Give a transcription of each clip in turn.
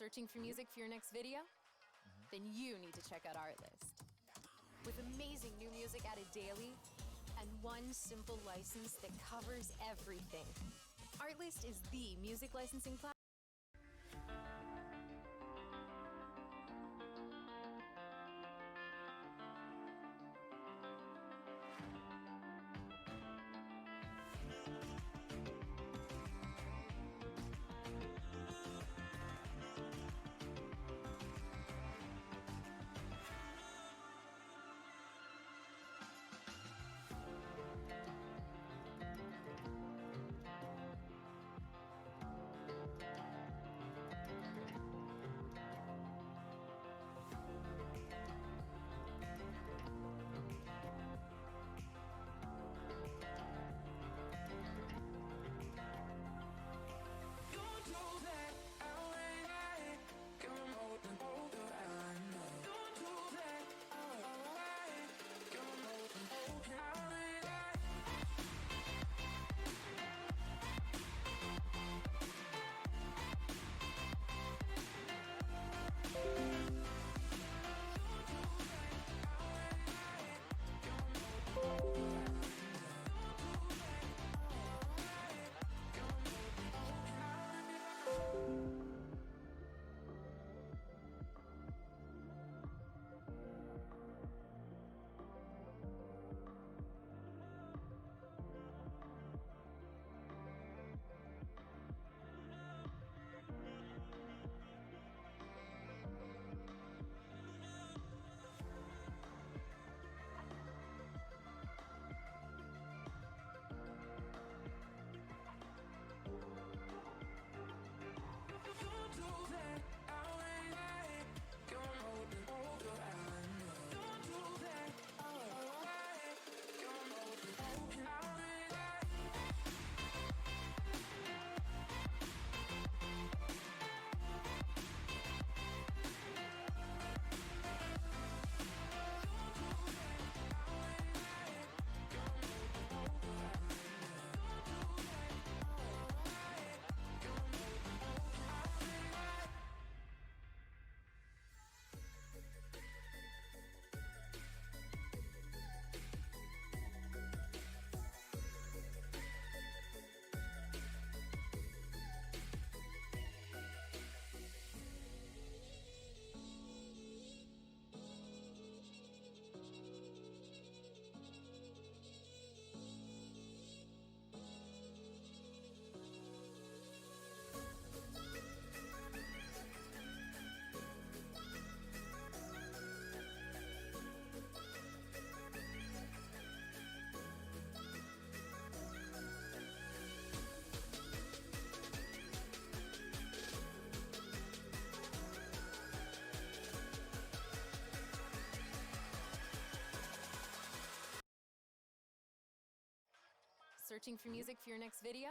Searching for music for your next video? Then you need to check out Artlist. With amazing new music added daily and one simple license that covers everything. Artlist is the music licensing platform. Searching for music for your next video?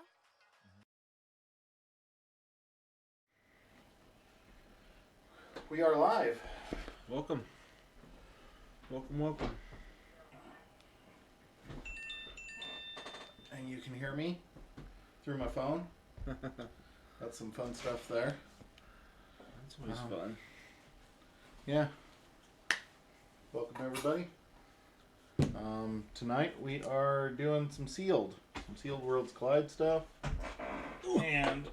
We are live. Welcome. Welcome. And you can hear me through my phone. Got some fun stuff there. That's always fun. Yeah. Welcome everybody. Tonight we are doing some Sealed Worlds Collide stuff. And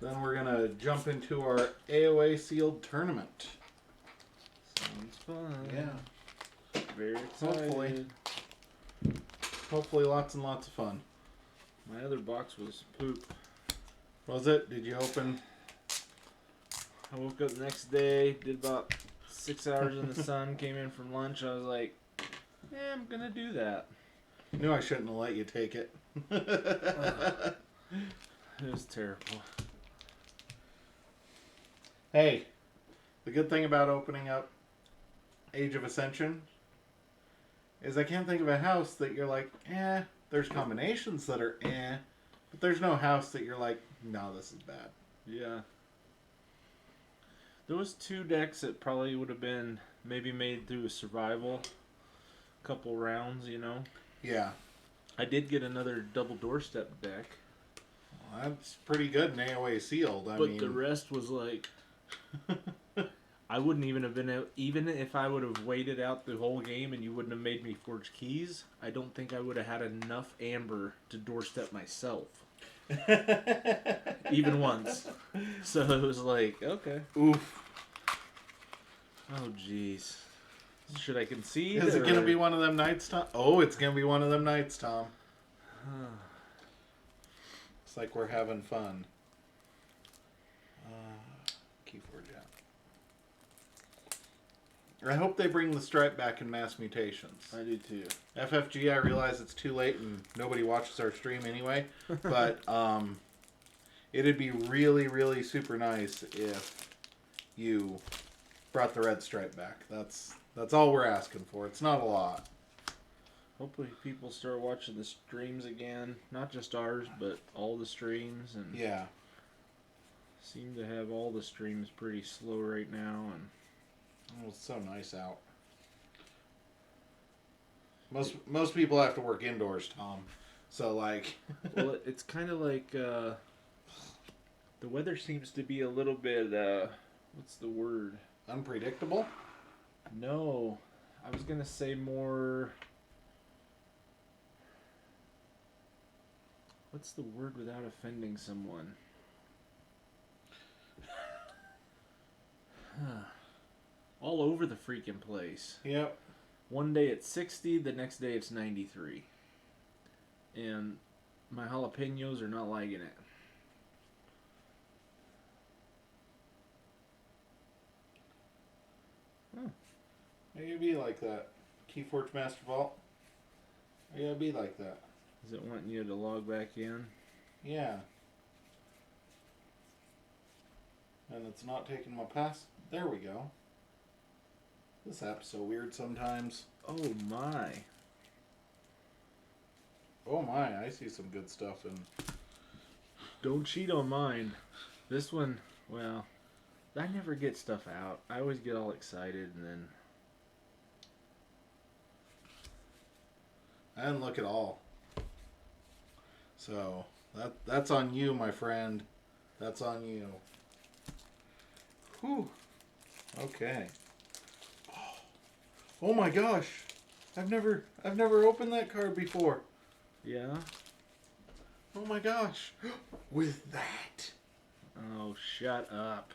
then we're going to jump into our AoA Sealed tournament. Sounds fun. Yeah. Very excited. Hopefully lots and lots of fun. My other box was poop. Was it? Did you open? I woke up the next day, did about 6 hours in the sun, came in from lunch. I was like, I'm going to do that. Knew I shouldn't have let you take it. It was terrible. Hey, the good thing about opening up Age of Ascension is I can't think of a house that you're like, there's combinations that are but there's no house that you're like, no, this is bad. Yeah. There was 2 decks that probably would have been maybe made through a survival couple rounds, you know. Yeah. I did get another double doorstep deck. That's pretty good in AoA sealed. I But mean, the rest was like, I wouldn't even have been even if I would have waited out the whole game and you wouldn't have made me forge keys. I don't think I would have had enough amber to doorstep myself, even once. So it was like, okay. Oof. Oh jeez. Should I concede? Is it going to be one of them nights, Tom? Oh, it's going to be one of them nights, Tom. It's like we're having fun. Keyforge out. I hope they bring the stripe back in mass mutations. I do too. FFG, I realize it's too late and nobody watches our stream anyway, but it'd be really, really super nice if you brought the red stripe back. That's all we're asking for. It's not a lot. Hopefully people start watching the streams again. Not just ours, but all the streams. And Yeah. seem to have all the streams pretty slow right now. And Oh, it's so nice out. Most people have to work indoors, Tom. So, like... well, it's kind of like... the weather seems to be a little bit... what's the word? Unpredictable? No. I was going to say more... What's the word without offending someone? All over the freaking place. Yep. One day it's 60, the next day it's 93. And my jalapenos are not liking it. Maybe be like that. Keyforge Master Vault. Yeah, be like that. Is it wanting you to log back in? Yeah. And it's not taking my pass. There we go. This app's so weird sometimes. Oh my. Oh my, I see some good stuff in... Don't cheat on mine. This one, well, I never get stuff out. I always get all excited and then... I didn't look at all. So, that's on you, my friend. That's on you. Whew. Okay. Oh my gosh. I've never opened that card before. Yeah? Oh my gosh. With that. Oh, shut up.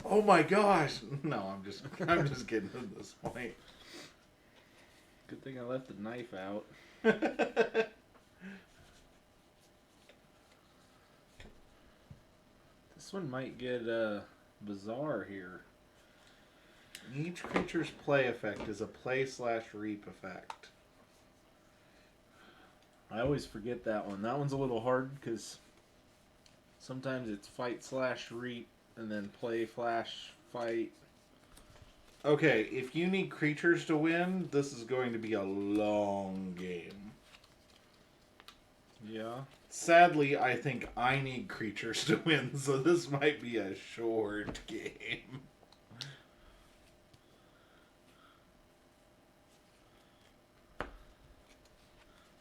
Oh my gosh. No, I'm just kidding at this point. Good thing I left the knife out. This one might get bizarre here. Each creature's play effect is a play/reap effect. I always forget that one. That one's a little hard because sometimes it's fight/reap and then play/fight. Okay, if you need creatures to win, this is going to be a long game. Yeah. Sadly, I think I need creatures to win, so this might be a short game.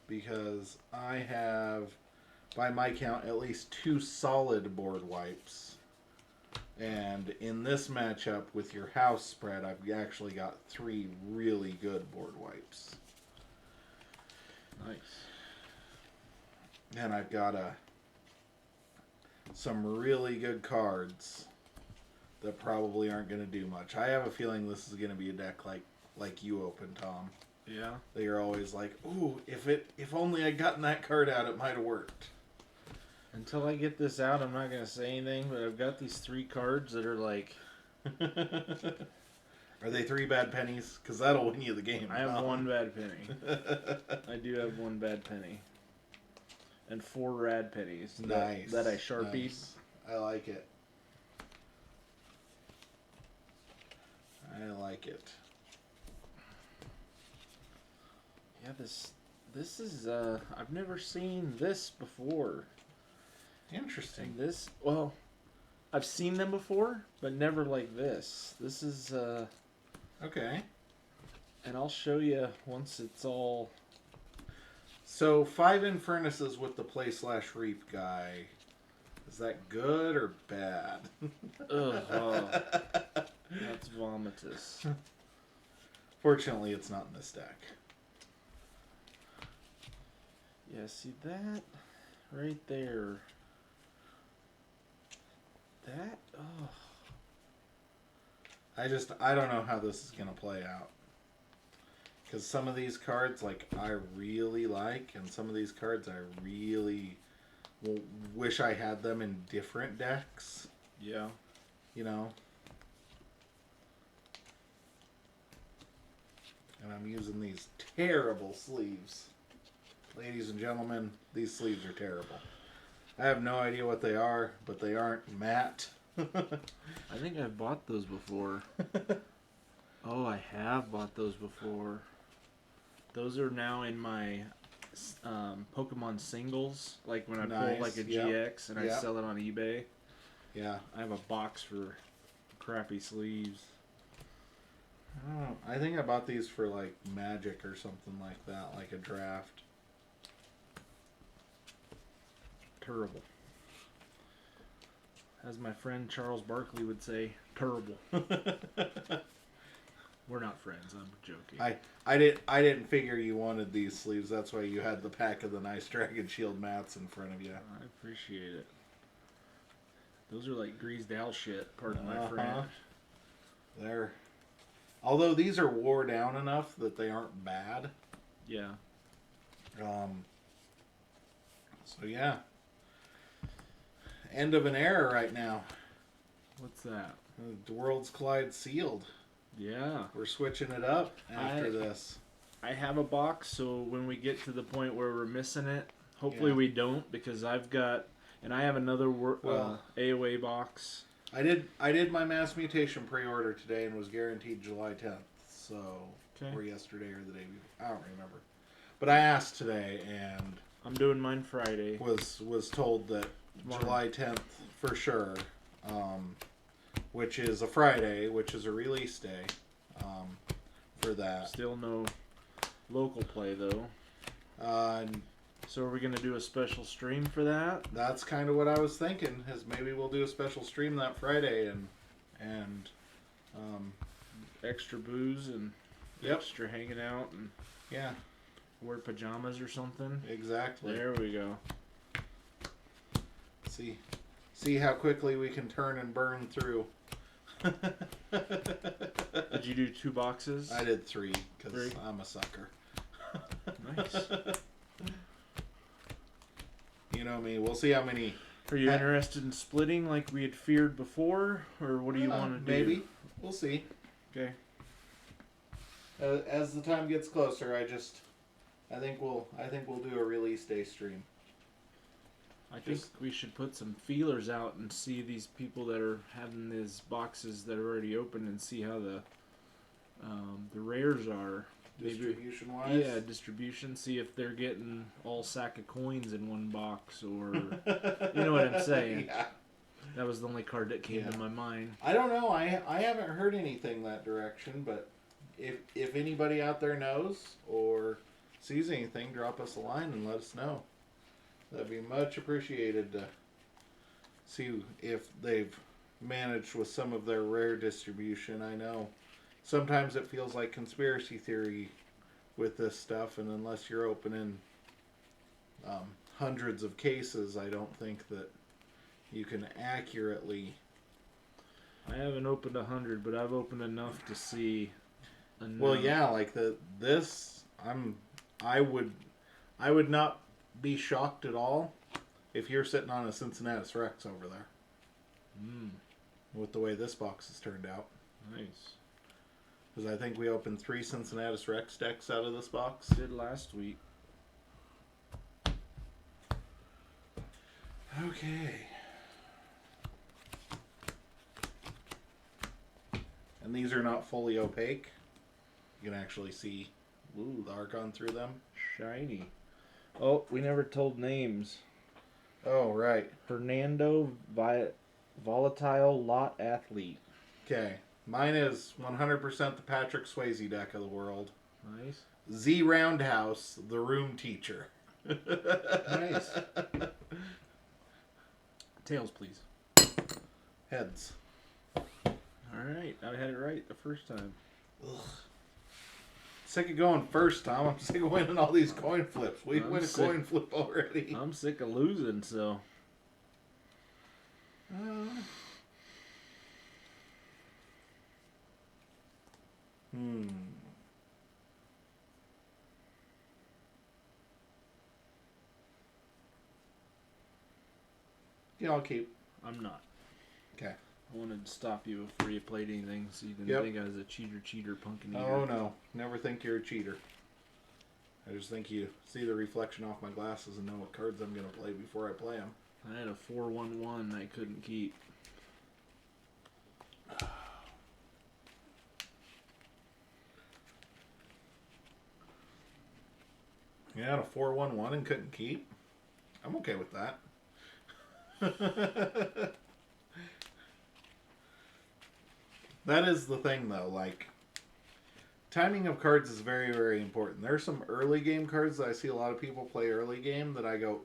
Because I have, by my count, at least 2 solid board wipes. And in this matchup with your house spread, I've actually got 3 really good board wipes. Nice. And I've got some really good cards that probably aren't going to do much. I have a feeling this is going to be a deck like you opened, Tom. Yeah. They are always like, ooh, if only I'd gotten that card out, it might have worked. Until I get this out, I'm not going to say anything, but I've got these 3 cards that are like... Are they 3 bad pennies? Because that'll win you the game. I have 1 bad penny. I do have 1 bad penny. And 4 rad pennies. Nice. That I sharpied. Nice. I like it. I like it. Yeah, this is I've never seen this before. Interesting. And this, well, I've seen them before, but never like this. This is Okay. and I'll show you once it's all So 5 Infernuses with the play/reap guy. Is that good or bad? Ugh, oh, that's vomitous. Fortunately, it's not in this deck. Yeah, see that right there. That, oh. I don't know how this is going to play out. Because some of these cards, like, I really like, and some of these cards I really wish I had them in different decks. Yeah. You know? And I'm using these terrible sleeves. Ladies and gentlemen, these sleeves are terrible. I have no idea what they are, but they aren't matte. I think I've bought those before. Oh, I have bought those before. Those are now in my Pokemon singles. Like when I pull like a GX and I sell it on eBay. Yeah. I have a box for crappy sleeves. Oh, I think I bought these for like Magic or something like that, like a draft. Terrible. As my friend Charles Barkley would say, terrible. We're not friends, I'm joking. I didn't figure you wanted these sleeves. That's why you had the pack of the nice Dragon Shield mats in front of you. I appreciate it. Those are like greased out shit, pardon my French. They're, although these are wore down enough that they aren't bad. Yeah. So yeah. End of an era right now. What's that? The Worlds Collide sealed. Yeah. We're switching it up after this. I have a box, so when we get to the point where we're missing it, hopefully we don't, because I've got, and I have another AoA box. I did my Mass Mutation pre-order today and was guaranteed July 10th. So, or yesterday or the day before. I don't remember. But I asked today and I'm doing mine Friday. Was told that July 10th for sure. Which is a Friday, which is a release day for that. Still no local play, though. So are we going to do a special stream for that? That's kind of what I was thinking, is maybe we'll do a special stream that Friday and extra booze and extra hanging out and wear pajamas or something. Exactly. There we go. See how quickly we can turn and burn through. Did you do 2 boxes? I did 3 because I'm a sucker. Nice. You know me. We'll see how many. Are you interested in splitting like we had feared before, or what do you want to do? Maybe. We'll see. Okay. As the time gets closer, I think we'll do a release day stream. I think we should put some feelers out and see these people that are having these boxes that are already open and see how the rares are. Distribution wise? Yeah, distribution. See if they're getting all sack of coins in one box, or you know what I'm saying. Yeah. That was the only card that came to my mind. I don't know. I haven't heard anything that direction, but if anybody out there knows or sees anything, drop us a line and let us know. That'd be much appreciated to see if they've managed with some of their rare distribution. I know sometimes it feels like conspiracy theory with this stuff, and unless you're opening hundreds of cases, I don't think that you can accurately. I haven't opened 100, but I've opened enough to see. Enough. Well, yeah, like this. I would not be shocked at all if you're sitting on a Cincinnati Rex over there. With the way this box has turned out. Nice. Because I think we opened 3 Cincinnati Rex decks out of this box. Did last week. Okay. And these are not fully opaque. You can actually see the Archon through them. Shiny. Oh, we never told names. Oh, right. Fernando Volatile Lot Athlete. Okay. Mine is 100% the Patrick Swayze deck of the world. Nice. Z Roundhouse, the Room Teacher. Nice. Tails, please. Heads. Alright, I had it right the first time. Ugh. Sick of going first, Tom. I'm sick of winning all these coin flips. We win a coin flip already. I'm sick of losing, so. Yeah, I'll keep. I'm not. Okay. I wanted to stop you before you played anything so you didn't think I was a cheater, pumpkin eater. Oh, no. Never think you're a cheater. I just think you see the reflection off my glasses and know what cards I'm going to play before I play them. I had a 4-1-1 I couldn't keep. You had a 4-1-1 and couldn't keep? I'm okay with that. That is the thing, though. Like, timing of cards is very, very important. There are some early game cards that I see a lot of people play early game that I go,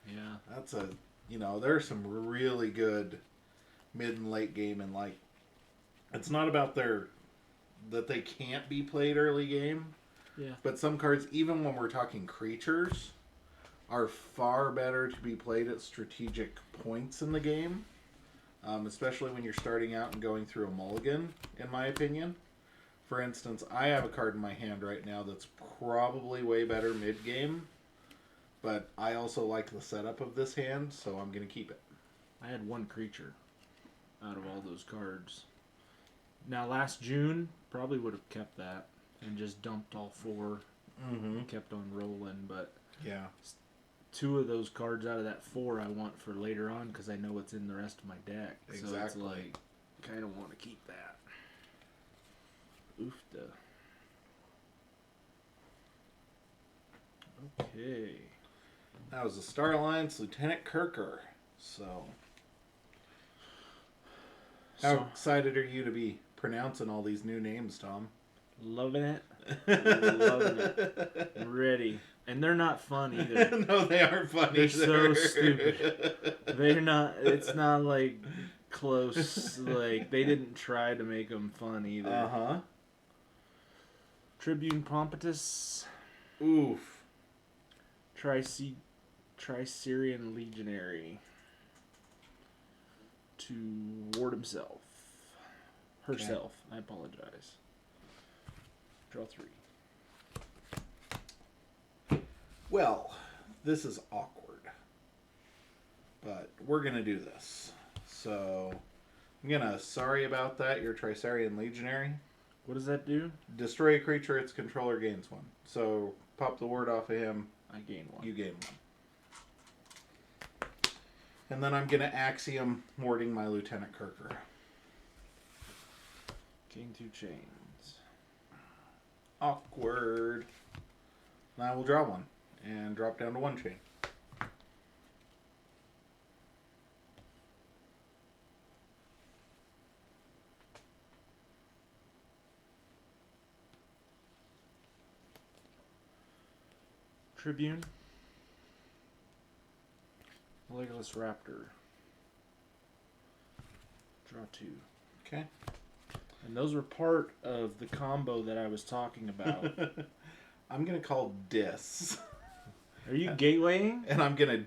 yeah, that's a, there are some really good mid and late game, and like, it's not about that they can't be played early game. Yeah. But some cards, even when we're talking creatures, are far better to be played at strategic points in the game. Especially when you're starting out and going through a mulligan, in my opinion. For instance, I have a card in my hand right now that's probably way better mid-game. But I also like the setup of this hand, so I'm going to keep it. I had one creature out of all those cards. Now, last June, probably would have kept that and just dumped all 4 and kept on rolling. But yeah, 2 of those cards out of that 4 I want for later on because I know what's in the rest of my deck. Exactly. So it's like, kind of want to keep that. Oofda. Okay. That was the Star Alliance Lieutenant Kirker. So, how excited are you to be pronouncing all these new names, Tom? Loving it. Loving it. Ready. And they're not fun either. No, they aren't funny. They're so stupid. They're not, it's not like close. Like, they didn't try to make them fun either. Uh-huh. Tribune Pompatus. Oof. Tri-Syrian Legionary. To ward himself. Herself. Okay. I apologize. Draw 3. Well, this is awkward. But we're going to do this. So, I'm going to, sorry about that, your Tri-Syrian Legionary. What does that do? Destroy a creature, its controller gains 1. So, pop the ward off of him. I gain 1. You gain 1. And then I'm going to Axiom warding my Lieutenant Kirker. Gain 2 chains. Awkward. Now we'll draw 1 and drop down to 1 chain. Tribune. Legolas Raptor. Draw 2. Okay. And those were part of the combo that I was talking about. I'm going to call Dis. Are you gatewaying? And I'm going to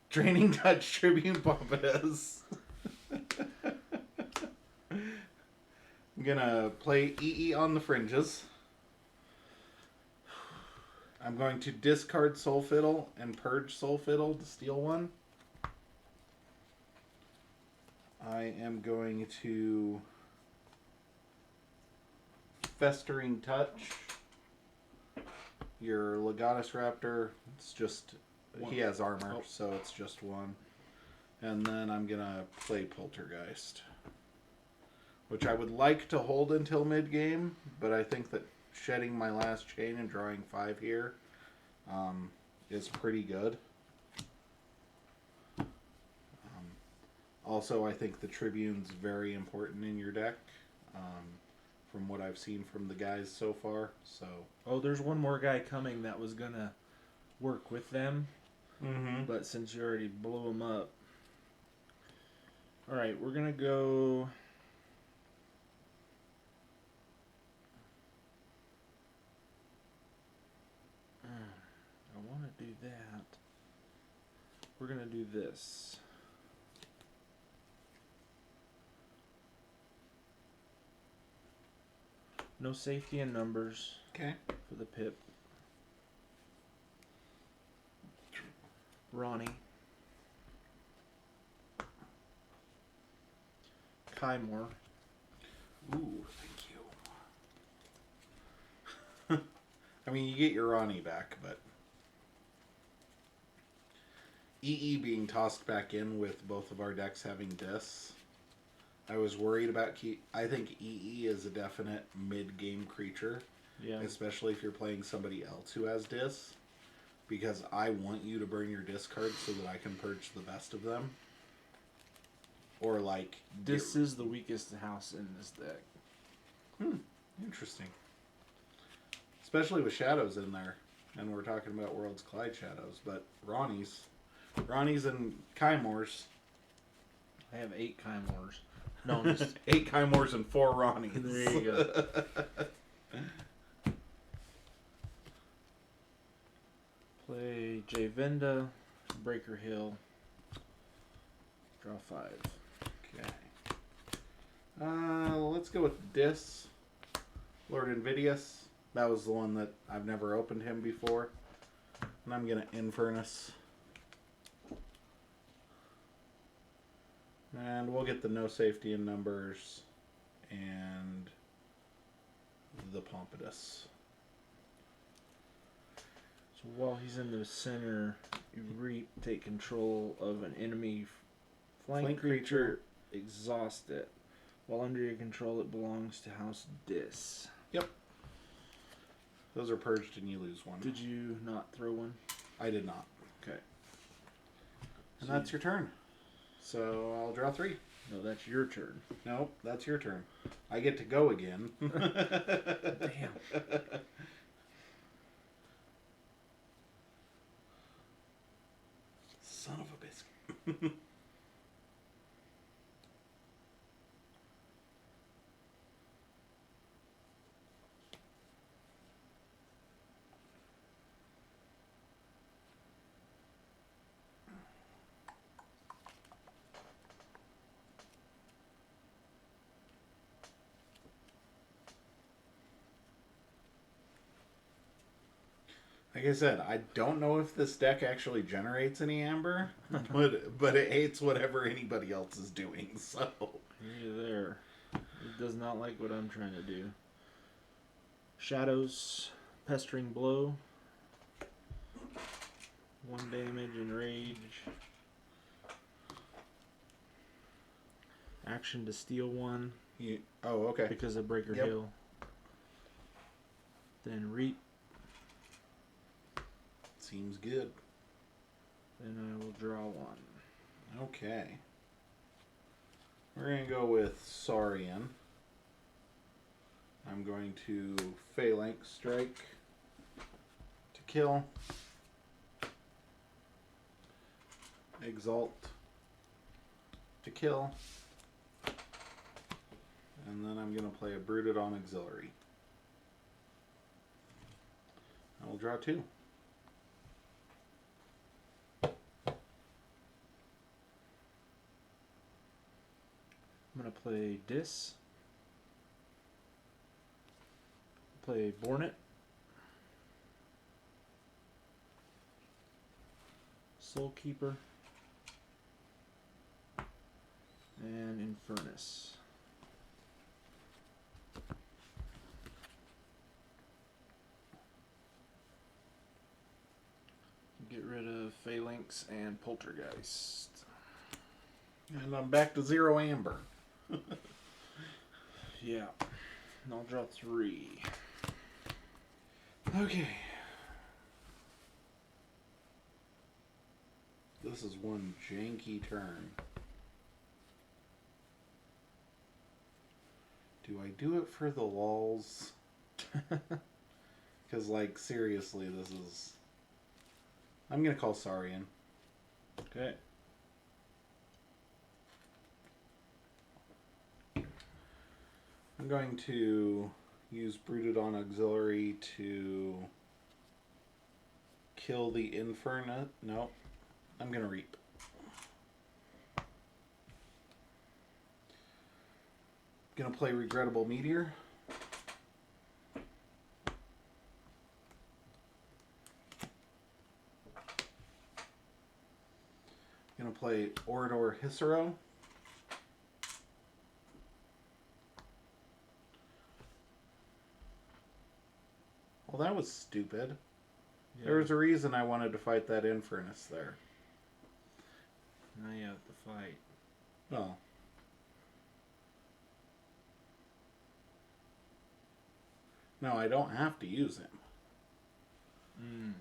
Draining Touch Tribune Pompatus. I'm going to play EE on the fringes. I'm going to discard Soul Fiddle and purge Soul Fiddle to steal 1. I am going to Festering Touch your Legatus Raptor. It's just 1. He has armor, so it's just 1. And then I'm gonna play Poltergeist, which I would like to hold until mid game, but I think that shedding my last chain and drawing 5 here is pretty good. Also, I think the Tribune's very important in your deck, from what I've seen from the guys so far. So, oh, there's one more guy coming that was gonna work with them. Mm-hmm. But since you already blew them up. Alright, we're going to go... I want to do that. We're going to do this. No safety in numbers. Okay. For the pip. Ronnie. Kymore. Ooh, thank you. I mean, you get your Ronnie back, but... EE being tossed back in with both of our decks having Dis. I was worried about I think EE is a definite mid-game creature. Yeah. Especially if you're playing somebody else who has Dis. Because I want you to burn your discard so that I can purge the best of them. Or like... Dis is the weakest house in this deck. Interesting. Especially with Shadows in there. And we're talking about Worlds Collide Shadows. But Ronnie's and Kymores. I have 8 Kymores. No, just 8 Kymores and 4 Ronnies. There you go. Play Javenda, Breaker Hill, draw 5. Okay. Let's go with Dis. Lord Invidious. That was the one that I've never opened him before. And I'm going to Infernus. And we'll get the no safety in numbers and the Pompidus. So while he's in the center, you take control of an enemy flank creature, exhaust it. While under your control, it belongs to House Dis. Yep. Those are purged and you lose one. Did you not throw one? I did not. Okay. And that's your turn. So I'll draw 3. No, that's your turn. Nope, that's your turn. I get to go again. Damn. Son of a biscuit. Like I said, I don't know if this deck actually generates any amber, but it hates whatever anybody else is doing, so... You're there. It does not like what I'm trying to do. Shadows, Pestering Blow. 1 damage, Enrage. Action to steal 1. Oh, okay. Because of Breaker Yep. Hill. Then Reap. Seems good. Then I will draw 1. Okay. We're going to go with Saurian. I'm going to Phalanx Strike to kill. Exalt to kill. And then I'm going to play a Brooded on Auxiliary. I will draw 2. I'm going to play Dis. Play Bornet. Soulkeeper. And Infernus. Get rid of Phalanx and Poltergeist. And I'm back to 0 amber. Yeah. And I'll draw 3. Okay. This is one janky turn. Do I do it for the lulz? Because, like, seriously, this is... I'm going to call Saurian. Okay. I'm going to use Brooded on Auxiliary to kill the Inferno. No, I'm going to Reap. Going to play Regrettable Meteor. Going to play Orador Hissaro. Well, that was stupid. Yeah. There was a reason I wanted to fight that Infernus there. Now you have to fight. Well. No, I don't have to use him.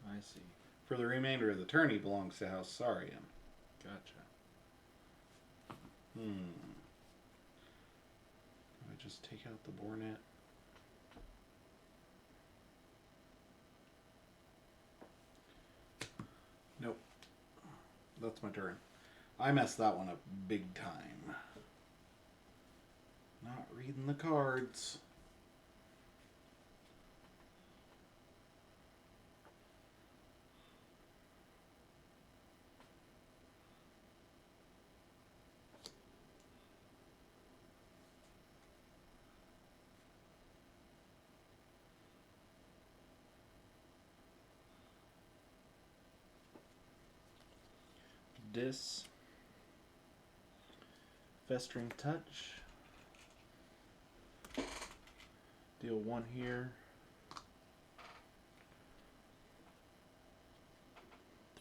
I see. For the remainder of the turn, he belongs to House Saurian. Gotcha. Do I just take out the Bornet? Nope. That's my turn. I messed that one up big time. Not reading the cards. Dis. Festering Touch. Deal 1 here.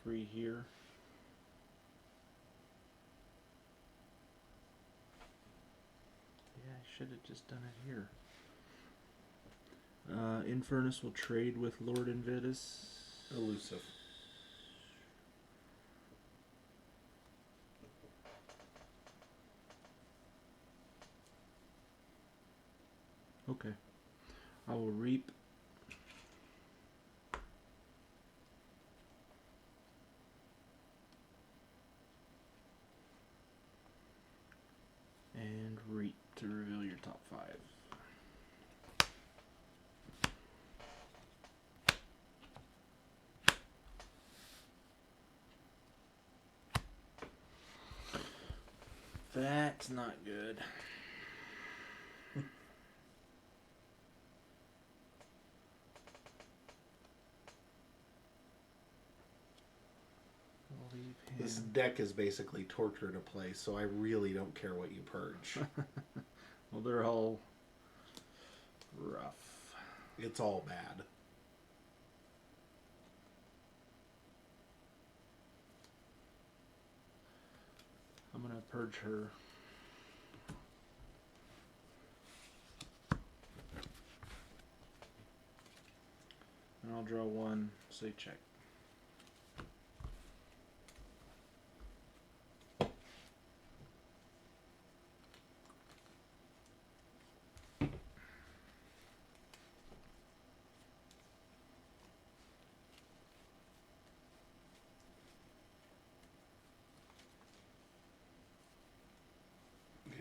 3 here. Yeah, I should have just done it here. Infernus will trade with Lord Invitus. Elusive. Okay. I will Reap. And Reap to reveal your top 5. That's not good. This deck is basically torture to play, so I really don't care what you purge. Well, they're all rough. It's all bad. I'm gonna purge her. And I'll draw 1, say check.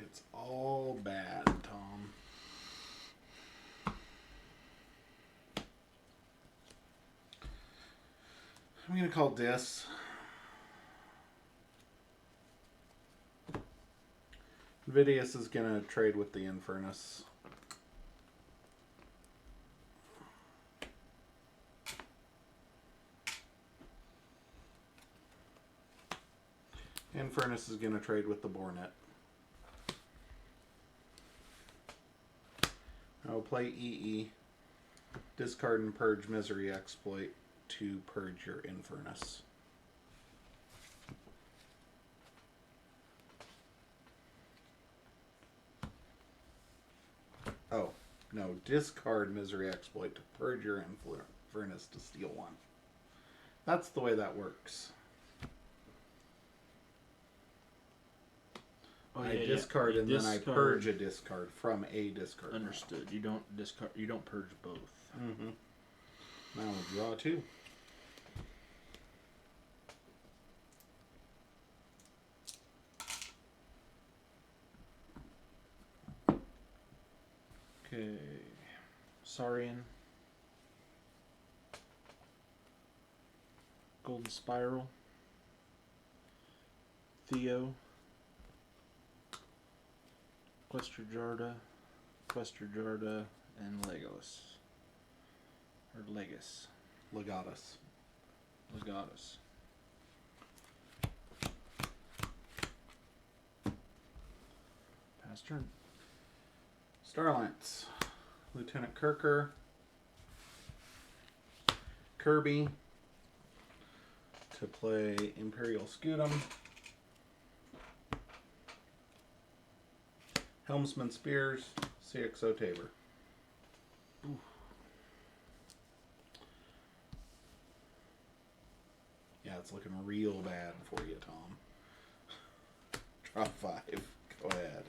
It's all bad, Tom. I'm going to call Dis. Invidius is going to trade with the Infernus. Infernus is going to trade with the Bornet. I'll play EE. Discard and purge Misery Exploit to purge your Infernus. Oh, no. Discard Misery Exploit to purge your Infernus to steal 1. That's the way that works. Oh, I discard and then I purge a discard from a discard. Understood. You don't discard. You don't purge both. Mm-hmm. Now I'll draw 2. Okay. Saurian. Golden Spiral. Theo. Questerjarda, and Legolas. Or Legus. Legatus. Legatus. Pass turn. Starlance. Lieutenant Kirker. Kirby. To play Imperial Scutum. Helmsman Spears. CXO Tabor. Ooh. Yeah, it's looking real bad for you, Tom. Drop 5. Go ahead.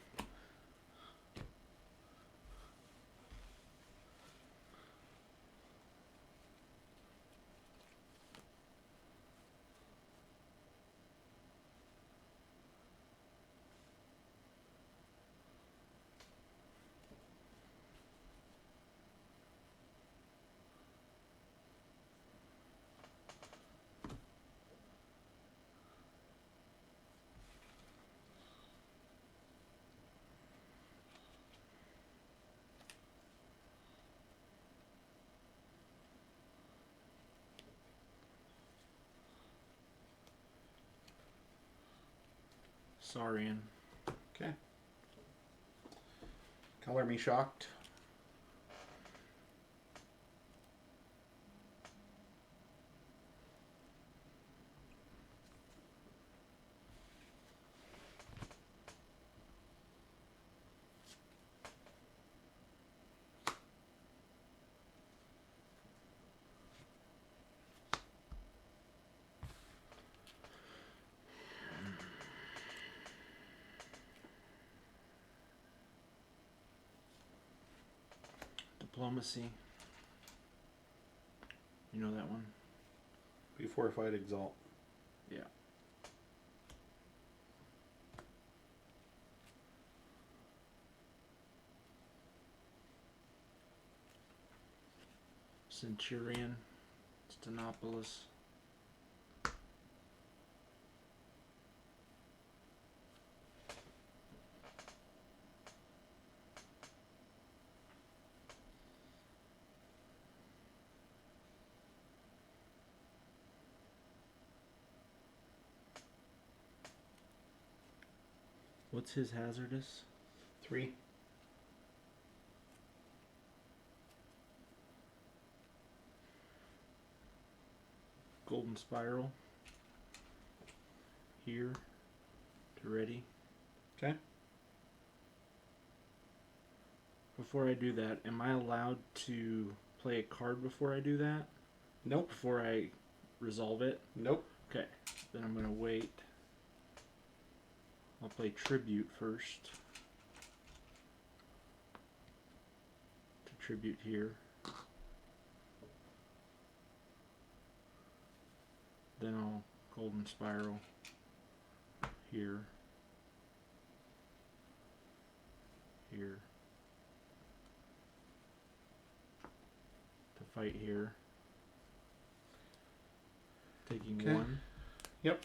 Saurian. Okay. Color me shocked. Diplomacy. You know that one? Be Fortified Exalt. Yeah. Centurion. Stenopolis. What's his hazardous? 3. Golden Spiral. Here. To ready. Okay. Before I do that, am I allowed to play a card before I do that? Nope. Before I resolve it? Nope. Okay. Then I'm going to wait. I'll play Tribute first. To Tribute here. Then I'll Golden Spiral here. Here. To fight here. Taking Okay. 1. Yep.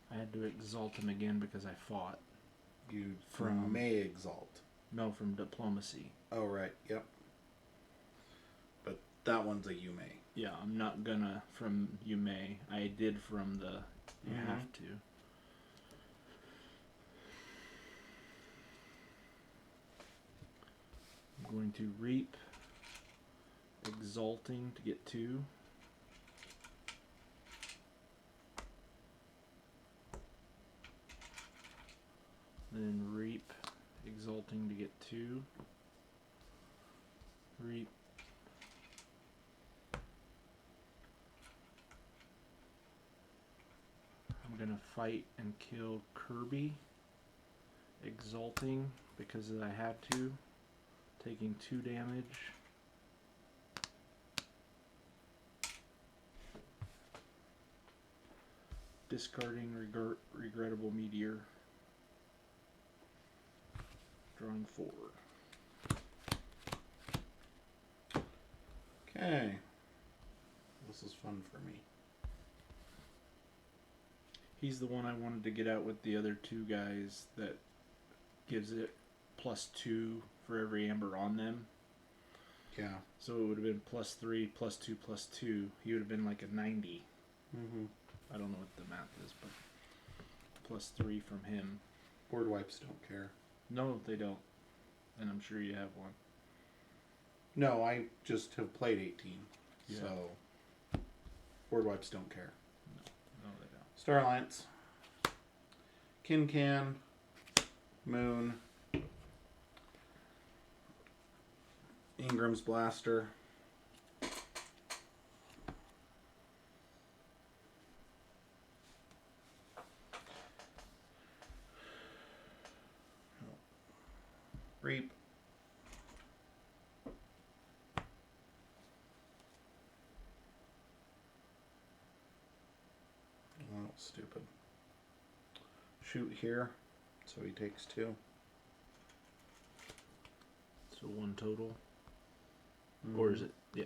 I had to exalt him again because I fought. You From- may exalt. No, from Diplomacy. Oh, right. Yep. But that one's a you may. Yeah, I'm not gonna from you may. I did from the you Mhm. have to. I'm going to reap exalting to get 2. Then reap exalting to get 2. Reap I'm gonna fight and kill Kirby. Exalting because I had to. Taking 2 damage. Discarding regrettable meteor. Drawing 4. Okay. This is fun for me. He's the one I wanted to get out with the other 2 guys that gives it +2 for every amber on them. Yeah. So it would have been +3, +2, +2. He would have been like a 90. Mm-hmm. I don't know what the math is, but +3 from him. Board wipes don't care. No, they don't. And I'm sure you have one. No, I just have played 18. Yeah. So, board wipes don't care. No, they don't. Star Alliance. Can. Moon. Ingram's Blaster. Reap. Oh, stupid. Shoot here, so he takes 2. So 1 total. Or is it? Yeah.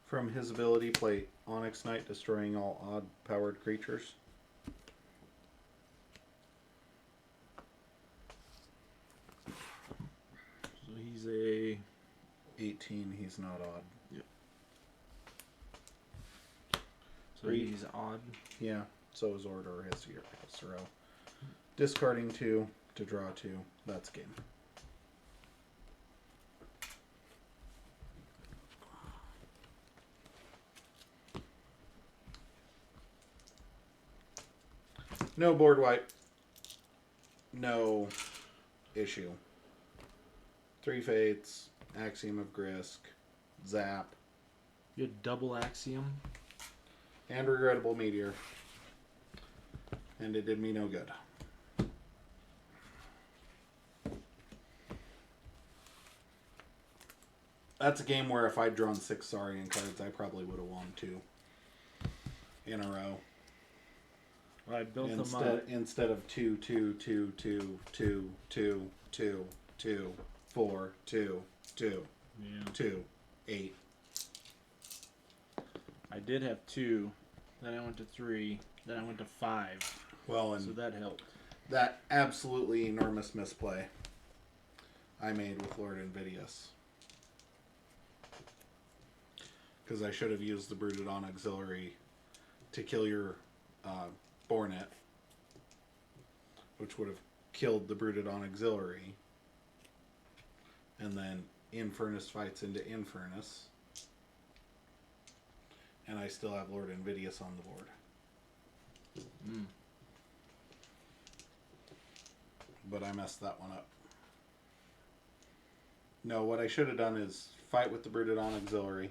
From his ability, play Onyx Knight, destroying all odd-powered creatures. So he's a 18, he's not odd. Yep. So he's odd. Yeah, so is Order Hissero. Discarding 2 to draw 2. That's game. No board wipe. No issue. 3 Fates, Axiom of Grisk, Zap, You had double Axiom. and Regrettable Meteor. And it did me no good. That's a game where if I'd drawn 6 Saurian cards, I probably would have won 2 in a row. Well, I built them up. Instead of 2, 2, 2, 2, 2, 2, 2, 2, 4, 2, 2, Yeah. 2, 8. I did have 2. Then I went to 3. Then I went to 5. Well, and So that helped. that absolutely enormous misplay I made with Lord Invidious. Because I should have used the Brooded On Auxiliary to kill your Bornet, which would have killed the Brooded On Auxiliary. And then Infernus fights into Infernus. And I still have Lord Invidious on the board. Mm. But I messed that one up. No, what I should have done is fight with the Brooded On Auxiliary.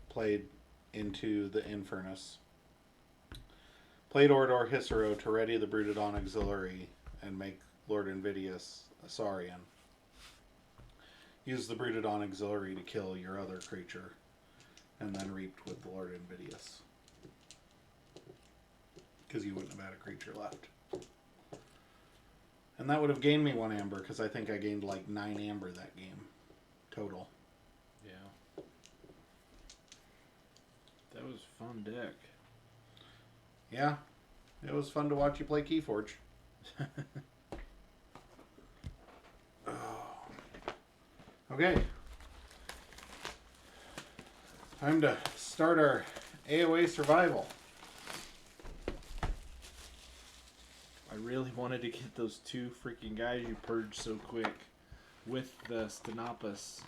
Played into the Infernus. Played Ordor Hissero to ready the Brooded On Auxiliary and make Lord Invidious a Saurian. Use the Brooded On Auxiliary to kill your other creature. And then reaped with the Lord Invidious. Because you wouldn't have had a creature left. And that would have gained me 1 amber, because I think I gained like 9 amber that game. Total. Yeah. That was a fun deck. Yeah. It was fun to watch you play Keyforge. Okay. Time to start our AoA survival. I really wanted to get those 2 freaking guys you purged so quick with the Stenopolis.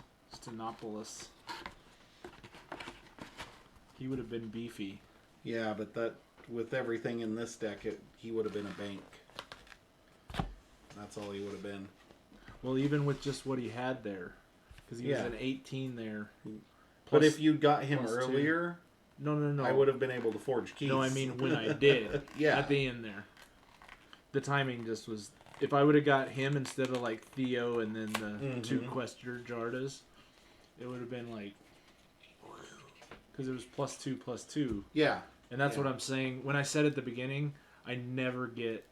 He would have been beefy. Yeah, but that with everything in this deck, he would have been a bank. That's all he would have been. Well, even with just what he had there, because he was an 18 there. But if you got him earlier, no, I would have been able to forge keys. No, I mean when I did. Yeah. At the end there. The timing just was. If I would have got him instead of like Theo and then the 2 Questor Jardas, it would have been like Because it was +2/+2. Yeah. And that's Yeah. what I'm saying. When I said at the beginning, I never get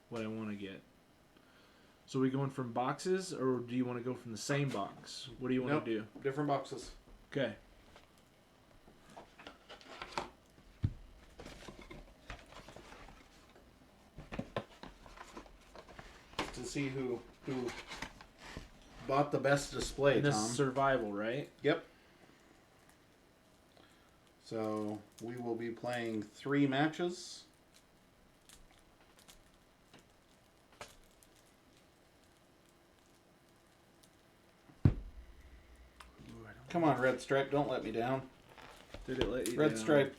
what I want to get. So are we going from boxes, or do you want to go from the same box? What do you want to do? Different boxes. Okay. To see who bought the best display, And this Tom. is survival, right? Yep. So we will be playing 3 matches. Come on, Red Stripe, don't let me down. Did it let you Red down? Stripe,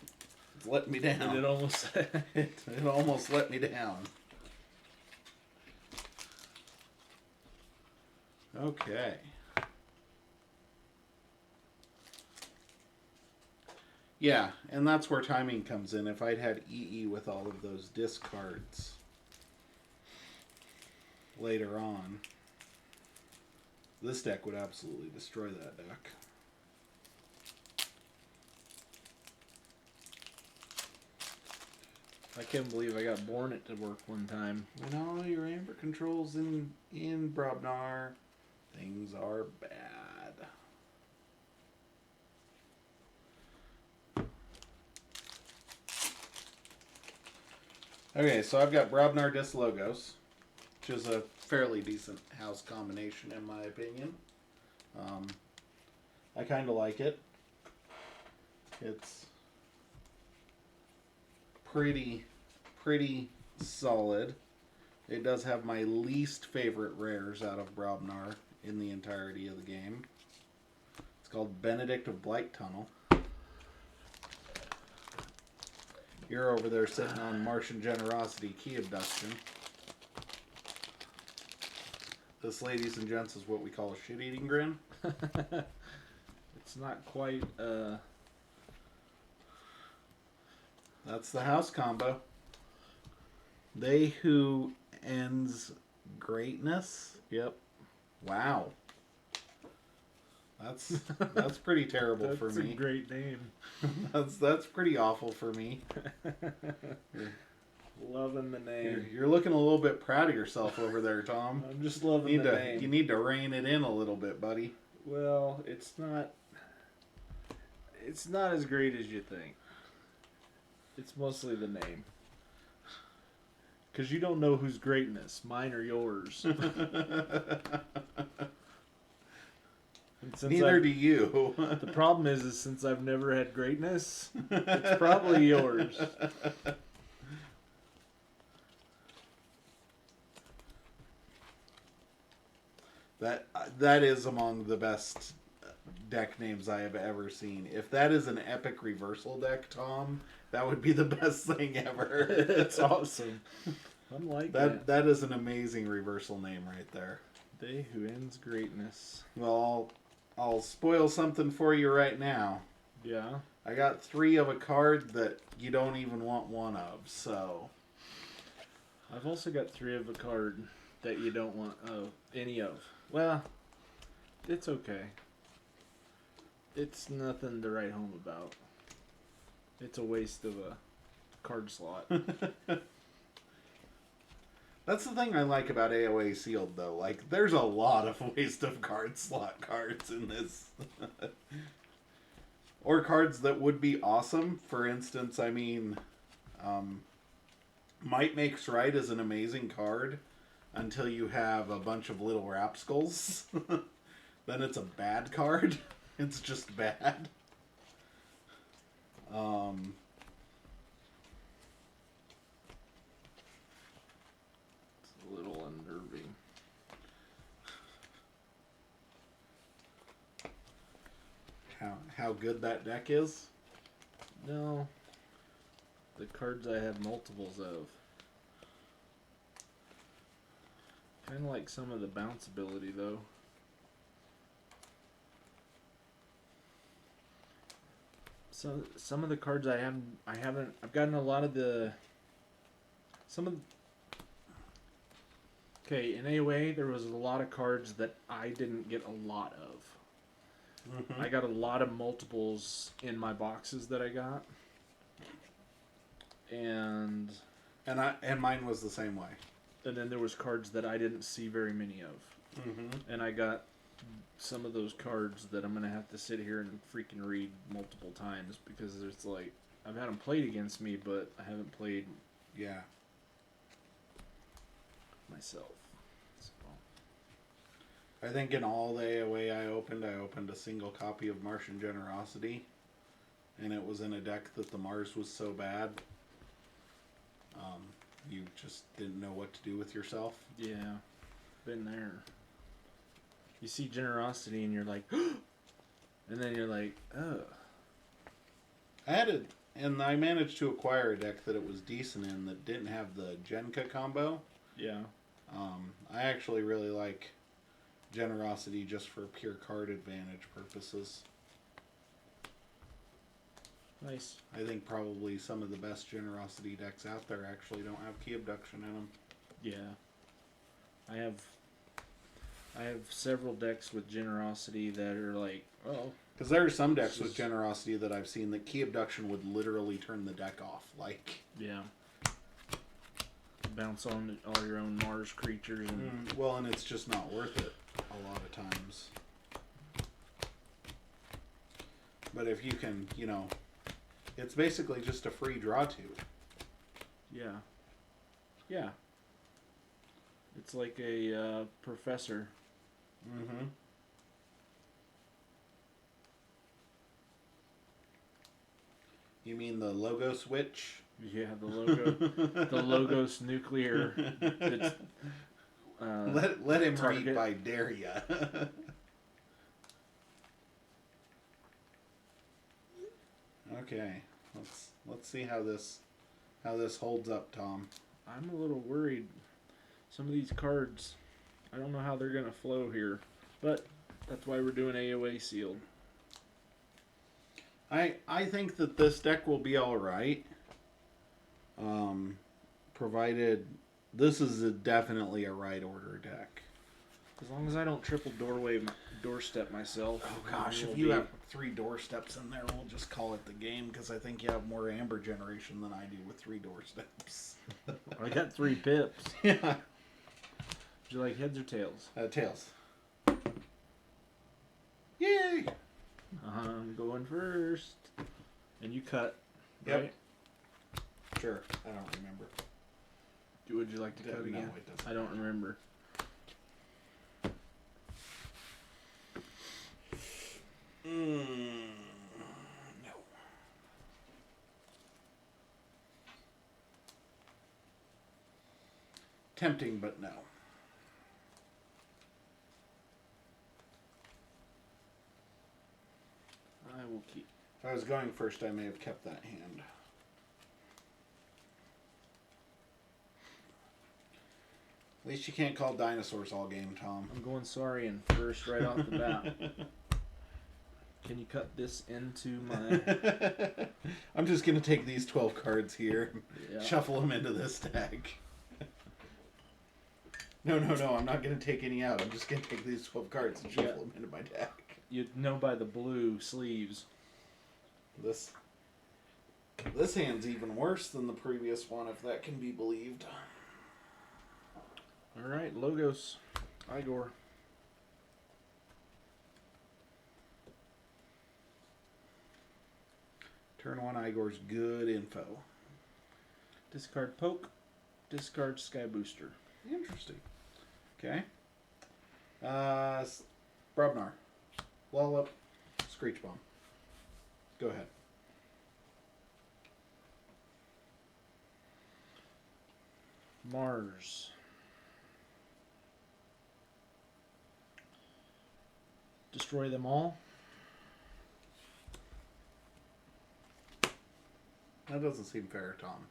it's let me down. Did it almost... It almost let me down. Okay. Yeah, and that's where timing comes in. If I'd had EE with all of those discards later on, this deck would absolutely destroy that deck. I can't believe I got Born It to work one time. When all your amber controls in Brobnar, things are bad. Okay, so I've got Brobnar Logos, which is a fairly decent house combination in my opinion. I kind of like it. It's pretty solid. It does have my least favorite rares out of Brobnar in the entirety of the game. It's called Benedict of Blight Tunnel. You're over there sitting on Martian Generosity Key Abduction. This, ladies and gents, is what we call a shit-eating grin. It's not quite, That's the house combo. They who ends greatness. Yep. Wow. That's pretty terrible for That's me. a great name. That's pretty awful for me. Loving the name. You're looking a little bit proud of yourself over there, Tom. I'm just loving the name. You need to rein it in a little bit, buddy. Well, it's not as great as you think. It's mostly the name. Because you don't know whose greatness, mine or yours. Neither do you. The problem is since I've never had greatness, it's probably yours. That is among the best deck names I have ever seen. If that is an epic reversal deck, Tom, that would be the best thing ever. It's awesome. I'm like that. That is an amazing reversal name right there. They who ends greatness. Well, I'll spoil something for you right now. Yeah. I got 3 of a card that you don't even want 1 of, so... I've also got 3 of a card that you don't want any of. Well, it's okay. It's nothing to write home about. It's a waste of a card slot. That's the thing I like about AoA Sealed, though. Like, there's a lot of waste of card slot cards in this. Or cards that would be awesome. For instance, I mean, Might Makes Right is an amazing card until you have a bunch of little rapskulls. Then it's a bad card. It's just bad. It's a little unnerving. How good that deck is? No. The cards I have multiples of. Kind of like some of the bounce ability, though. So some of the cards I've gotten a lot of the. Okay, in AoA there was a lot of cards that I didn't get a lot of. Mm-hmm. I got a lot of multiples in my boxes that I got. And mine was the same way. And then there was cards that I didn't see very many of. Mm-hmm. And I got some of those cards that I'm going to have to sit here and freaking read multiple times because there's like, I've had them played against me, but I haven't played myself. So. I think in all the AoA I opened a single copy of Martian Generosity. And it was in a deck that the Mars was so bad. You just didn't know what to do with yourself. Yeah, been there. You see Generosity and you're like, and then you're like, oh. And I managed to acquire a deck that it was decent in that didn't have the Genka combo. Yeah. I actually really like Generosity just for pure card advantage purposes. Nice. I think probably some of the best Generosity decks out there actually don't have Key Abduction in them. Yeah. I have several decks with Generosity that are like, oh. Because there are some decks with Generosity that I've seen that Key Abduction would literally turn the deck off. Like, yeah. Bounce on all your own Mars creatures. And well, and it's just not worth it a lot of times. But if you can, it's basically just a free draw to. Yeah. Yeah. It's like a professor. Mm-hmm. You mean the logo switch? Yeah, the logo, the Logos nuclear. That's, let him target. read by Daria. Okay, let's see how this holds up, Tom. I'm a little worried. Some of these cards, I don't know how they're gonna flow here, but that's why we're doing AoA sealed. I think that this deck will be all right. Provided this is definitely a right order deck. As long as I don't triple doorstep myself. Oh gosh, if you have 3 doorsteps in there, we'll just call it the game because I think you have more Amber generation than I do with 3 doorsteps. I got 3 pips. Yeah. Would you like heads or tails? Tails. Yay! I'm going first. And you cut. Yep. Right? Sure. I don't remember. Would you like to cut No, again? it doesn't. I don't remember. No. Tempting, but no. I will keep. If I was going first, I may have kept that hand. At least you can't call dinosaurs all game, Tom. I'm going Saurian first right off the bat. Can you cut this into my... I'm just going to take these 12 cards here and Yeah. shuffle them into this deck. No, I'm not going to take any out. I'm just going to take these 12 cards and shuffle them into my deck. You'd know by the blue sleeves. This hand's even worse than the previous one, if that can be believed. Alright, Logos. Igor. Turn 1 Igor's good info. Discard Poke. Discard Sky Booster. Interesting. Okay. Brobnar. Wallop. Screech Bomb. Go ahead. Mars. Destroy them all. That doesn't seem fair, Tom.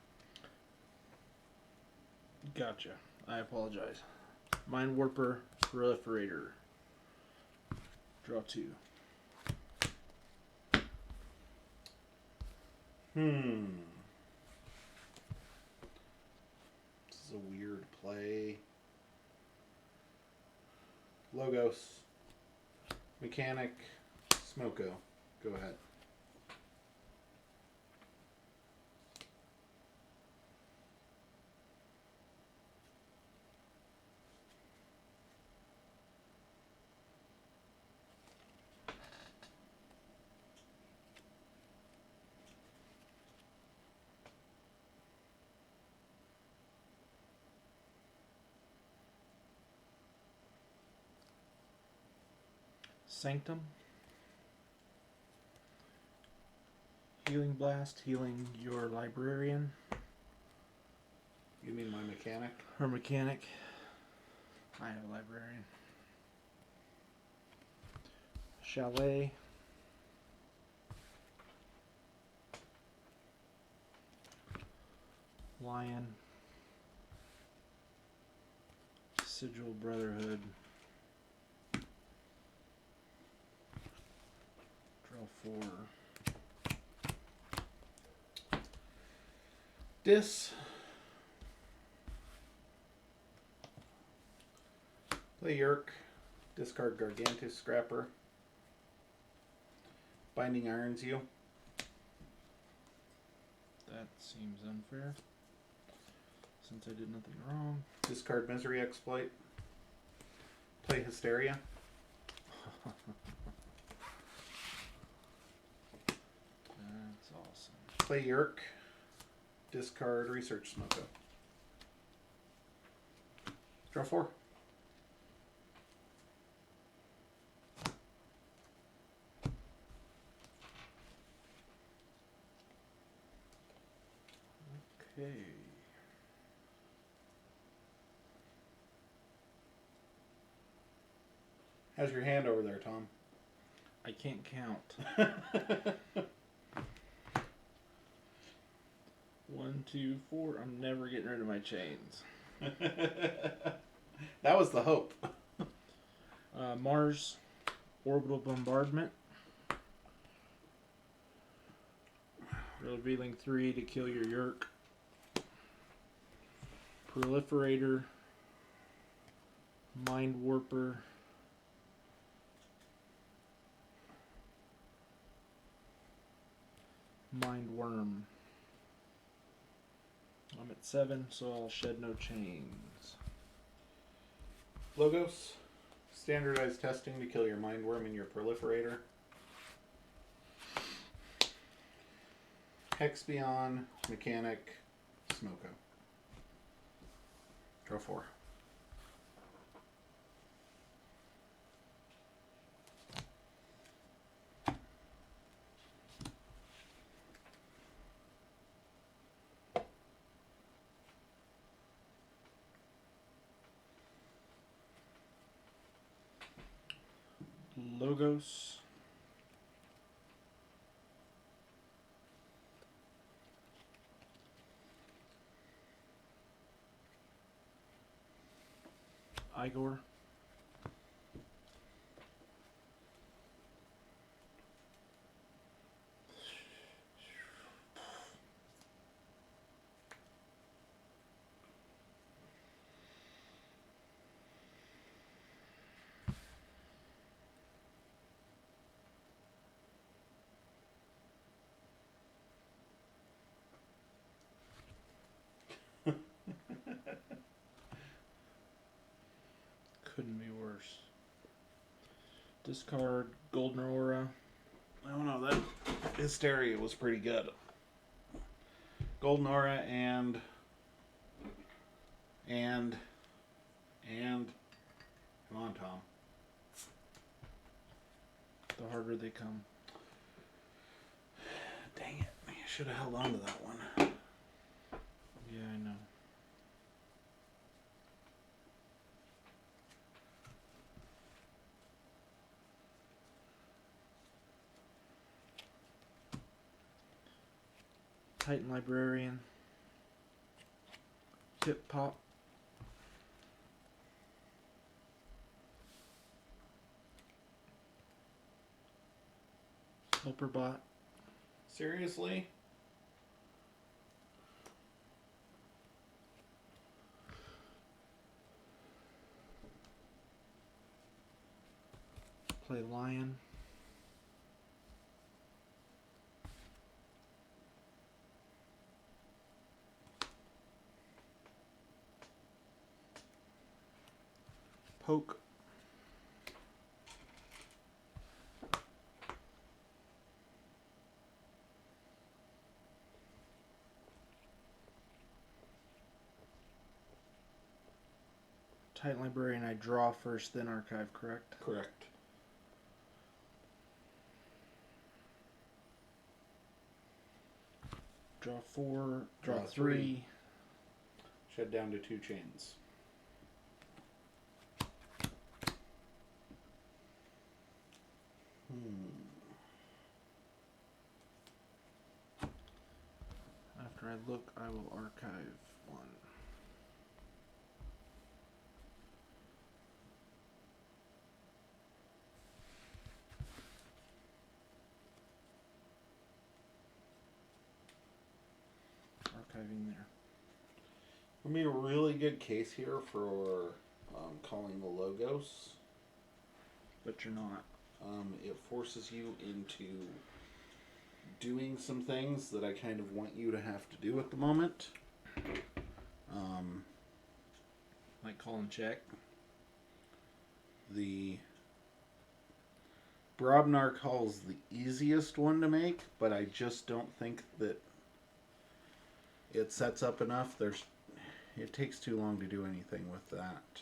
Gotcha. I apologize. Mind Warper. Proliferator. Draw 2. This is a weird play. Logos. Mechanic. Smoko, go ahead. Sanctum. Healing Blast, healing your librarian. You mean my mechanic? Her mechanic. I have a librarian. Chalet. Lion. Sigil Brotherhood. Draw 4. Dis. Play Yerk. Discard Gargantus Scrapper. Binding Irons you. That seems unfair. Since I did nothing wrong. Discard Misery Exploit. Play Hysteria. That's awesome. Play Yerk. Discard Research Smoko. Draw 4. Okay. How's your hand over there, Tom? I can't count. 1, 2, 4. I'm never getting rid of my chains. That was the hope. Mars, Orbital Bombardment. Revealing 3 to kill your Yerk. Proliferator. Mind Warper. Mind Worm. I'm at 7, so I'll shed no chains. Logos. Standardized testing to kill your Mindworm and your Proliferator. Hexion, Mechanic, Smoko. Draw 4. Logos. Igor. Couldn't be worse. Discard Golden Aura. Oh no, that Hysteria was pretty good. Golden Aura and come on, Tom. The harder they come. Dang it. I should have held on to that one. Yeah, I know. Titan Librarian. Hip Pop. Helperbot. Seriously? Play Lion. Poke. Titan Librarian, I draw first, then archive, correct? Correct. Draw 4, draw Draw 3. three. Shed down to 2 chains. After I look, I will archive 1. Archiving there. Would be a really good case here for calling the logos. But you're not. It forces you into doing some things that I kind of want you to have to do at the moment. Like call and check. The Brobnar call is the easiest one to make, but I just don't think that it sets up enough. It takes too long to do anything with that.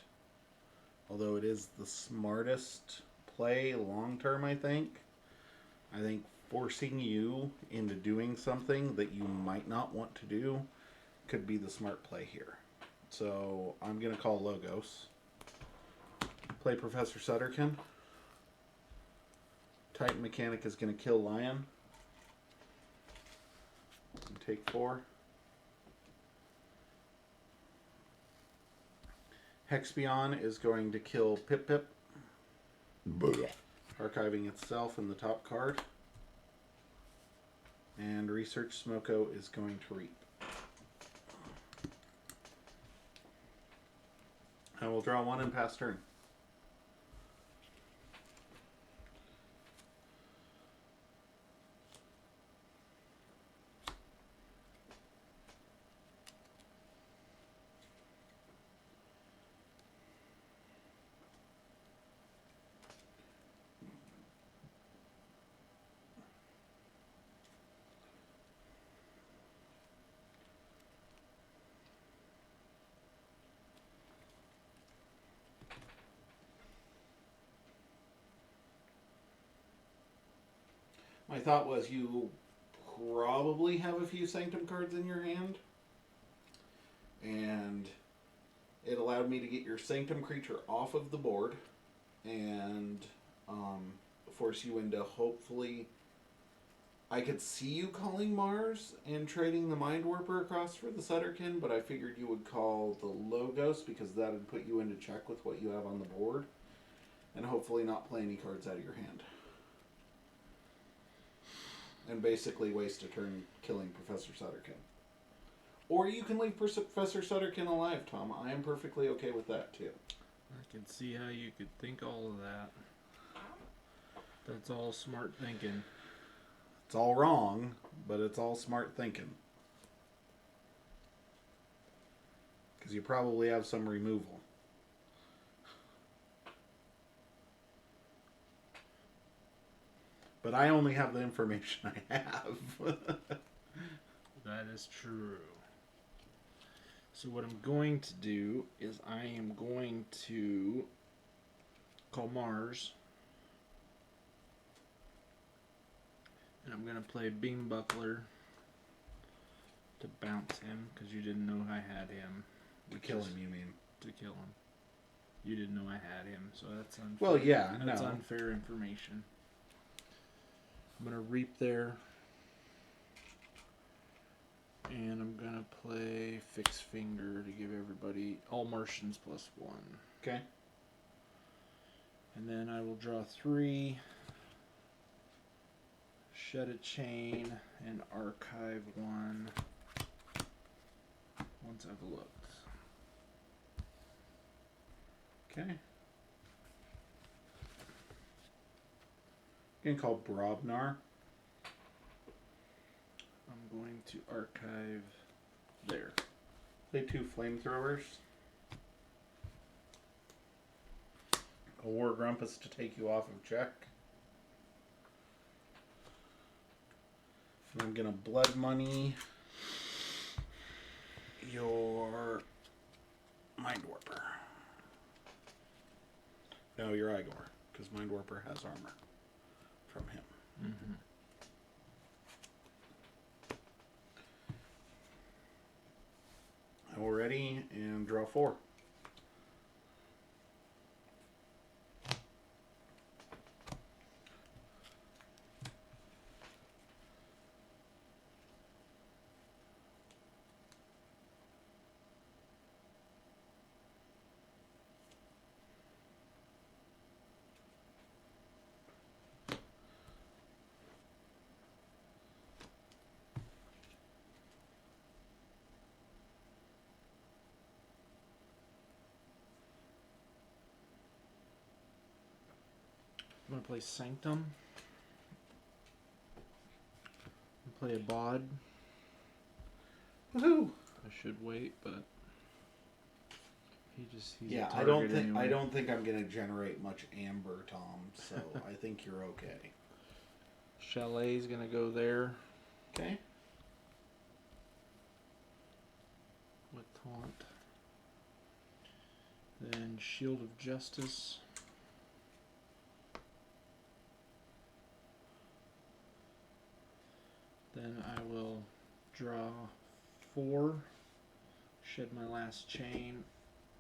Although it is the smartest play long term, I think. I think forcing you into doing something that you might not want to do could be the smart play here. So I'm going to call Logos. Play Professor Sutterkin. Titan Mechanic is going to kill Lion. And take 4. Hexbion is going to kill Pip Pip. Archiving itself in the top card. And Research Smoko is going to reap. I will draw 1 and pass turn. My thought was you probably have a few Sanctum cards in your hand. And it allowed me to get your Sanctum creature off of the board. And force you into hopefully... I could see you calling Mars and trading the Mind Warper across for the Sutterkin, but I figured you would call the Logos because that would put you into check with what you have on the board. And hopefully not play any cards out of your hand. And basically waste a turn killing Professor Sutterkin. Or you can leave Professor Sutterkin alive, Tom. I am perfectly okay with that, too. I can see how you could think all of that. That's all smart thinking. It's all wrong, but it's all smart thinking. Because you probably have some removal. But I only have the information I have. That is true. So what I'm going to do is I am going to call Mars. And I'm going to play Beam Buckler to bounce him because you didn't know I had him. To kill him, you mean? To kill him. You didn't know I had him, so that's unfair. Well, yeah, That's no. unfair information. I'm going to reap there. And I'm going to play Fixed Finger to give everybody all Martians +1. Okay. And then I will draw 3, shed a chain, and archive 1 once I've looked. Okay. Getting called Brobnar. I'm going to archive there. Play 2 flamethrowers. a War Grumpus to take you off of check. And I'm going to blood money your Mind Warper. No, your Igor, because Mind Warper has armor from him. Mm-hmm. I will ready and draw 4. I'm going to play Sanctum. Play a bod. Woohoo! I should wait, but he's yeah, a I don't target think anyway. I don't think I'm gonna generate much amber, Tom. So I think you're okay. Chalet's gonna go there Okay. with taunt. Then Shield of Justice. Then I will draw 4, shed my last chain,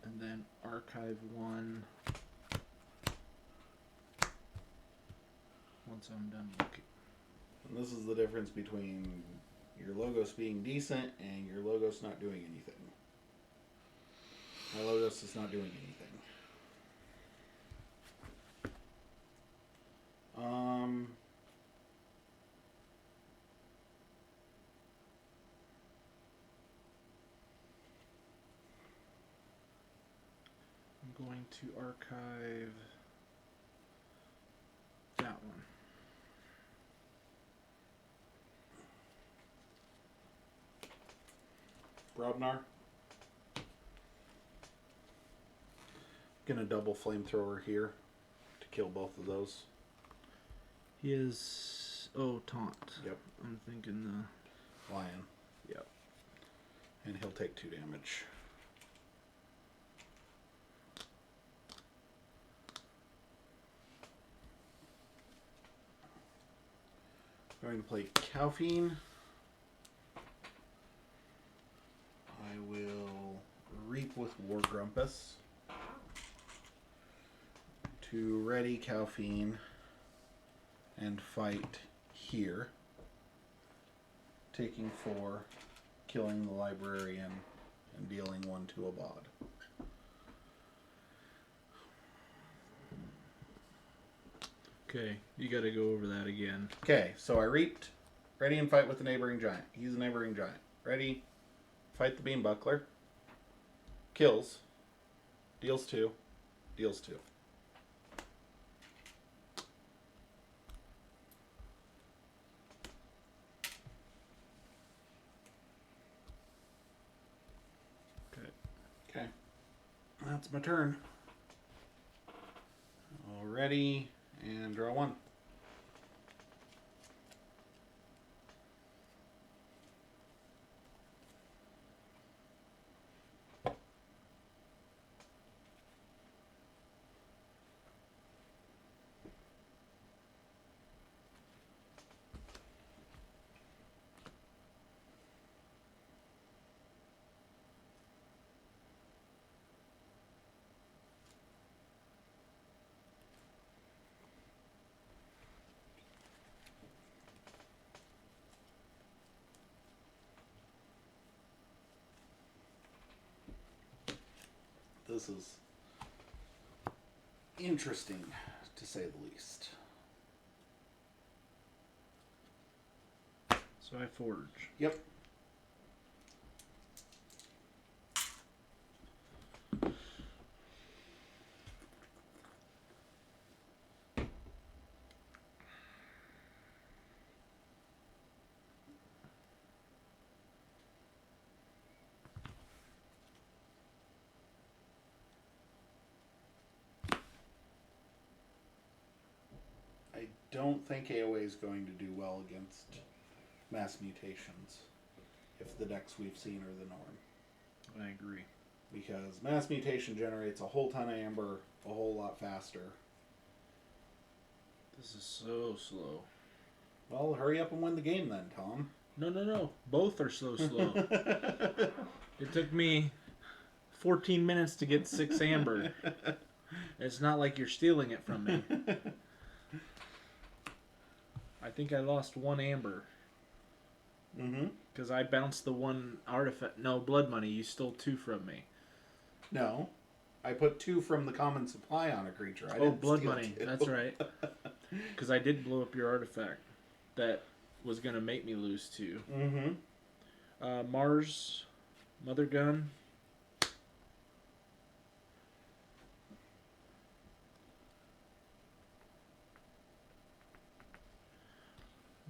and then archive 1 once I'm done looking. And this is the difference between your Logos being decent and your Logos not doing anything. My Logos is not doing anything. I'm going to archive that one. Brobnar. Gonna double flamethrower here to kill both of those. He is taunt. Yep. I'm thinking Lion. Yep. And he'll take 2 damage. Going to play Calphine. I will Reap with War Grumpus to ready Calphine and fight here, taking 4, killing the Librarian, and dealing 1 to a bod. Okay, you got to go over that again. Okay, so I reaped, ready and fight with the neighboring giant. He's a neighboring giant. Ready, fight the beam buckler. Kills, deals 2, deals 2. Okay. Okay, that's my turn. All ready, and draw 1. This is interesting, to say the least. So I forge. Yep. don't think AoA is going to do well against mass mutations if the decks we've seen are the norm. I agree. Because mass mutation generates a whole ton of amber a whole lot faster. This is so slow. Well, hurry up and win the game then, Tom. No. Both are so slow. It took me 14 minutes to get 6 amber. It's not like you're stealing it from me. I think I lost 1 amber. Mm-hmm. Because I bounced the 1 artifact. No, blood money. You stole 2 from me. No. I put 2 from the common supply on a creature. I didn't blood steal money. 2. That's right. Because I did blow up your artifact. That was going to make me lose 2. Mm-hmm. Mars, Mother Gun.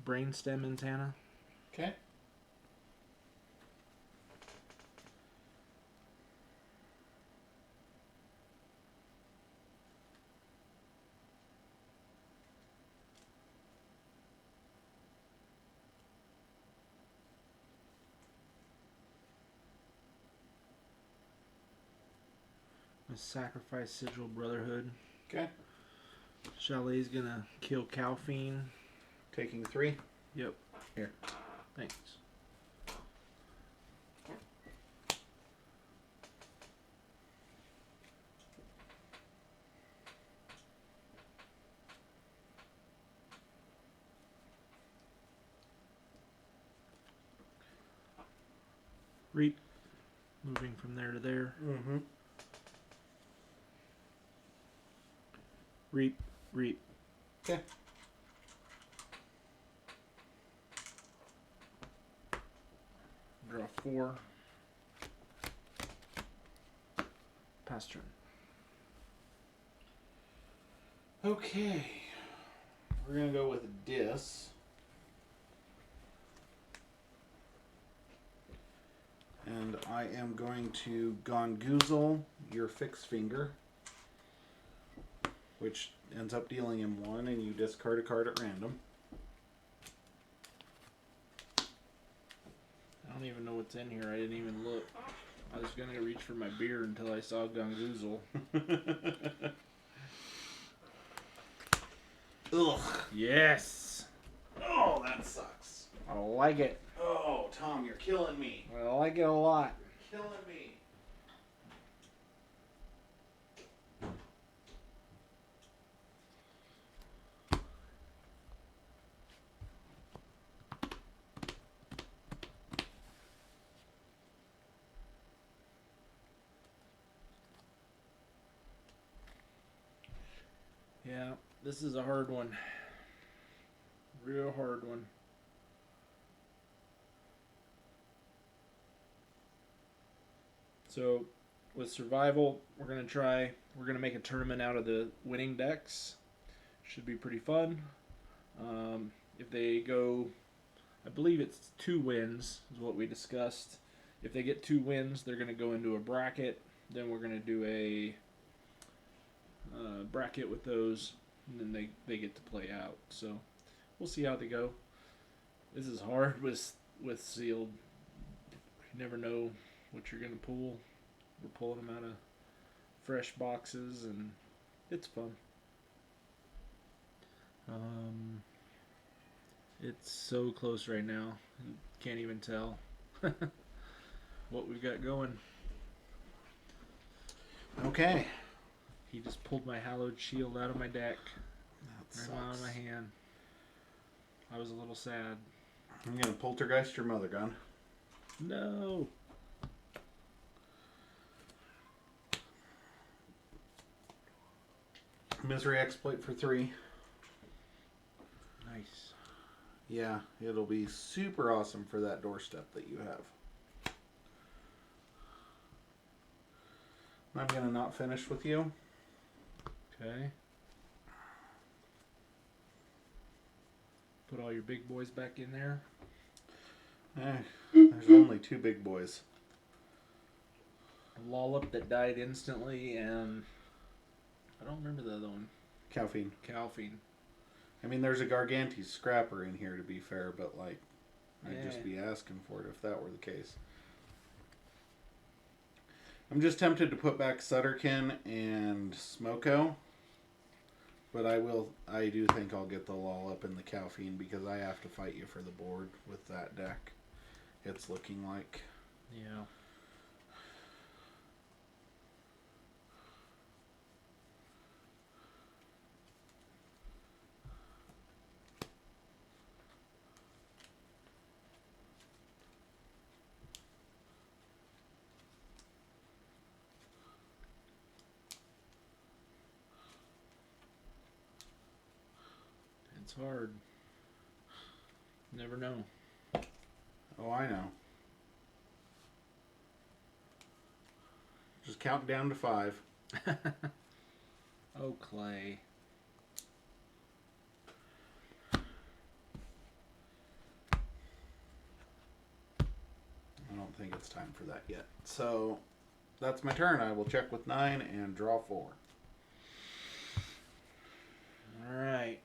Brainstem Antenna. Okay. Sacrifice Sigil Brotherhood. Okay. Chalet's gonna kill Calphine. Taking 3. Yep. Here. Thanks. Reap. Moving from there to there. Mm-hmm. Reap. Reap. Okay. Draw 4. Pass turn. Okay. We're going to go with Dis. And I am going to Gongoozle your Fixed Finger, which ends up dealing him 1, and you discard a card at random. I don't even know what's in here. I didn't even look. I was going to reach for my beer until I saw Gongoozle. Ugh. Yes! Oh, that sucks. I like it. Oh, Tom, you're killing me. I like it a lot. Killing me. Yeah, this is a hard one. Real hard one. So, with survival, we're going to make a tournament out of the winning decks. Should be pretty fun. If they go, I believe it's 2 wins is what we discussed. If they get 2 wins, they're going to go into a bracket. Then we're going to do a bracket with those, and then they get to play out. So we'll see how they go. This is hard with sealed. You never know what you're gonna pull. We're pulling them out of fresh boxes, and it's fun. It's so close right now. Can't even tell what we've got going. Okay. He just pulled my hallowed shield out of my deck. That Right out of sucks. my hand. I was a little sad. I'm going to poltergeist your Mother Gun. No. Misery Exploit for 3. Nice. Yeah, it'll be super awesome for that doorstep that you have. I'm going to not finish with you. Okay. Put all your big boys back in there. There's only 2 big boys. A Lollop that died instantly, and I don't remember the other one. Calphine. Calphine. I mean, there's a Gargantes scrapper in here to be fair, but like, I'd Yeah. just be asking for it if that were the case. I'm just tempted to put back Sutterkin and Smoko. But I do think I'll get the lull up in the Calfine because I have to fight you for the board with that deck. It's looking like. Yeah. It's hard. Never know. Oh, I know. Just count down to 5. Oh, Clay. I don't think it's time for that yet. So, that's my turn. I will check with 9 and draw 4. All right.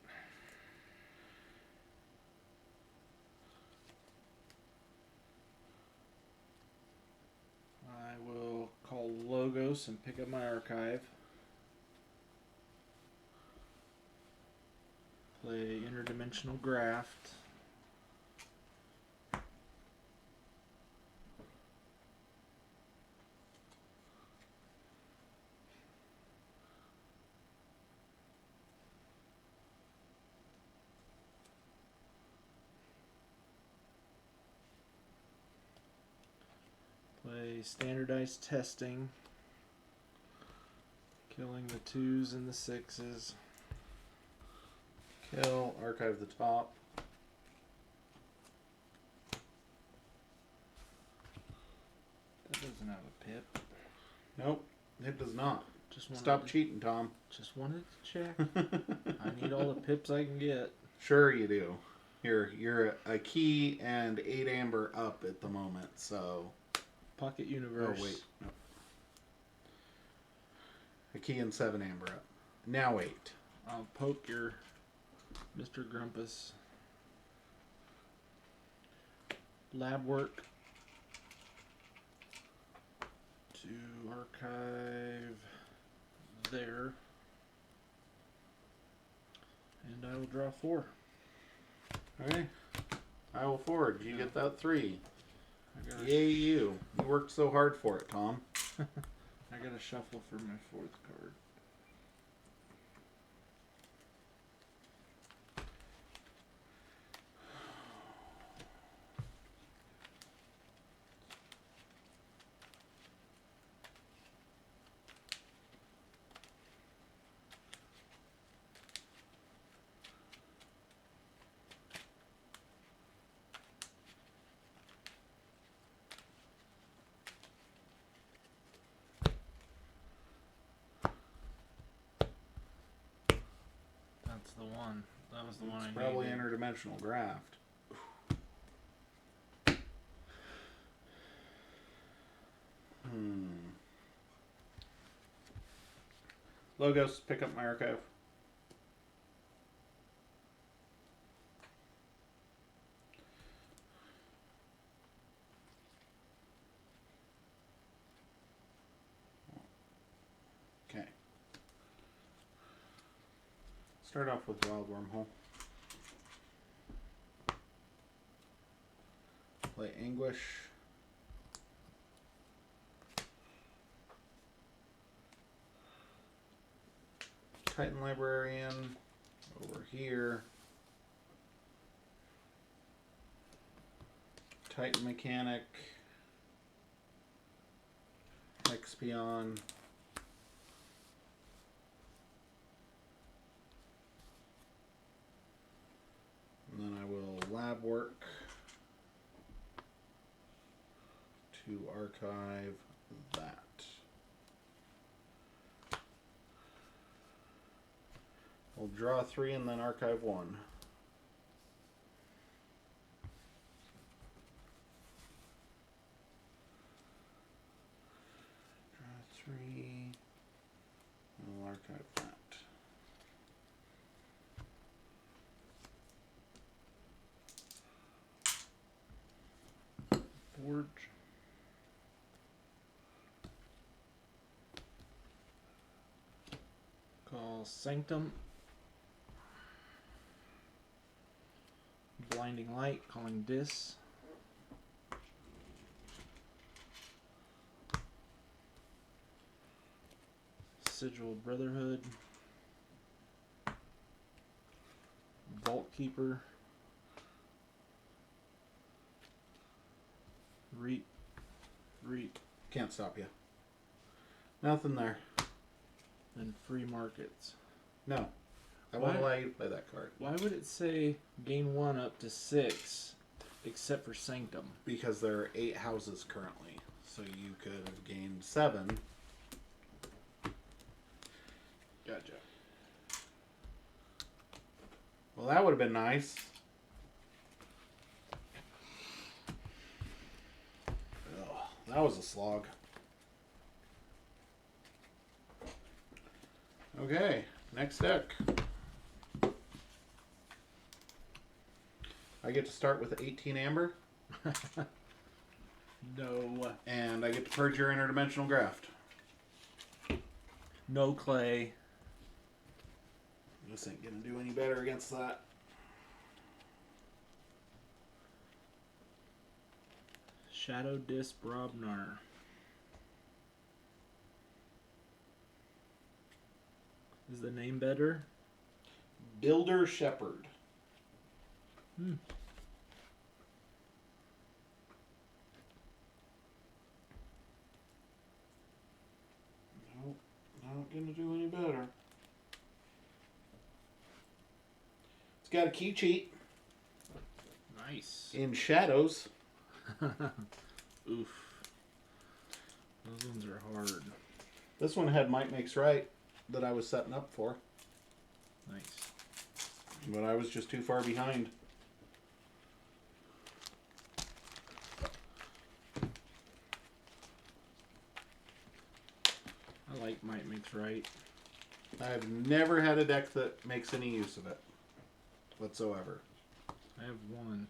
I will call Logos and pick up my archive. Play Interdimensional Graft. Play Standardized Testing. Killing the 2s and the 6s. Kill, archive the top. That doesn't have a pip. Nope, it does not. Just wanted Stop to, cheating, Tom. Just wanted to check. I need all the pips I can get. Sure you do. You're a key and 8 amber up at the moment, so... Pocket Oh, Universe. wait. No. A key and 7 amber up. Now 8. I'll poke your Mr. Grumpus. Lab work. To archive there. And I will draw 4. Okay. I will forward. You get that 3. I gotta, Yay you. You worked so hard for it, Tom. I gotta shuffle for my 4th card. That's the one. That was the one I It's needed. probably interdimensional graft. Logos, pick up my archive. Okay. Start off with Wild Wormhole. Play Anguish. Titan Librarian over here. Titan Mechanic. Expion. And then I will lab work to archive that. We'll draw 3 and then archive 1. Draw 3. We'll archive that. Keyforge. Call Sanctum. Blinding Light, calling Dis. Sigil Brotherhood. Vault Keeper. Reap. Can't stop you. Nothing there. And Free Markets. No. I won't allow you to play that card. Why would it say gain 1 up to 6 except for Sanctum? Because there are 8 houses currently. So you could have gained 7. Gotcha. Well, that would have been nice. Ugh, that was a slog. Okay, next deck. I get to start with 18 amber. No. And I get to purge your interdimensional graft. No clay. This ain't gonna do any better against that. Shadow Disc Brobnar. Is the name better? Builder Shepherd. Hmm. Nope, not gonna do any better. It's got a key cheat Nice. in shadows. Oof. Those ones are hard. This one had Might Makes Right that I was setting up for, Nice. but I was just too far behind. I like Might Makes Right. I've never had a deck that makes any use of it whatsoever. I have one.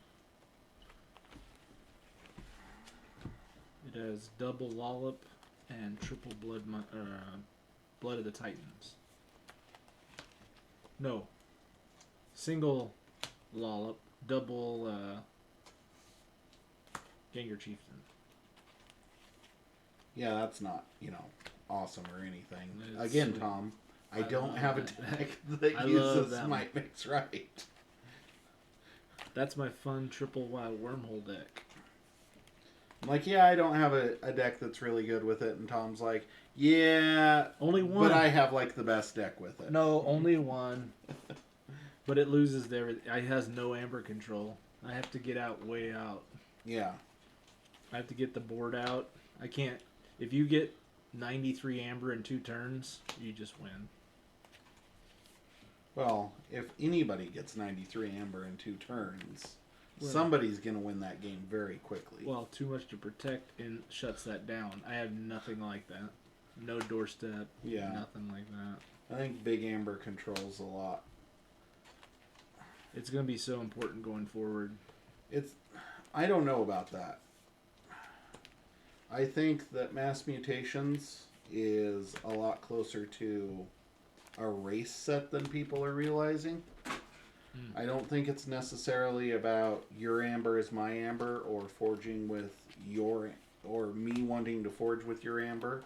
It has double Lollop and triple Blood of the Titans. No. Single Lollop, double Gengar Chieftain. Yeah, that's not, awesome or anything. It's Again, sweet. Tom, I I don't love have a that. deck that I love uses that Might Makes Right. That's my fun triple wild wormhole deck. I'm like, yeah, I don't have a deck that's really good with it. And Tom's like, yeah, Only one. but I have like the best deck with it. No, only one. But it loses there. It has no amber control. I have to get out way out. Yeah. I have to get the board out. I can't. If you get 93 amber in 2 turns, you just win. Well, if anybody gets 93 amber in 2 turns, Well, somebody's going to win that game very quickly. Well, too much to protect and shuts that down. I have nothing like that. No doorstep. Yeah. Nothing like that. I think Big Amber controls a lot. It's going to be so important going forward. I don't know about that. I think that Mass Mutations is a lot closer to a race set than people are realizing. I don't think it's necessarily about your amber is my amber or forging with or me wanting to forge with your amber.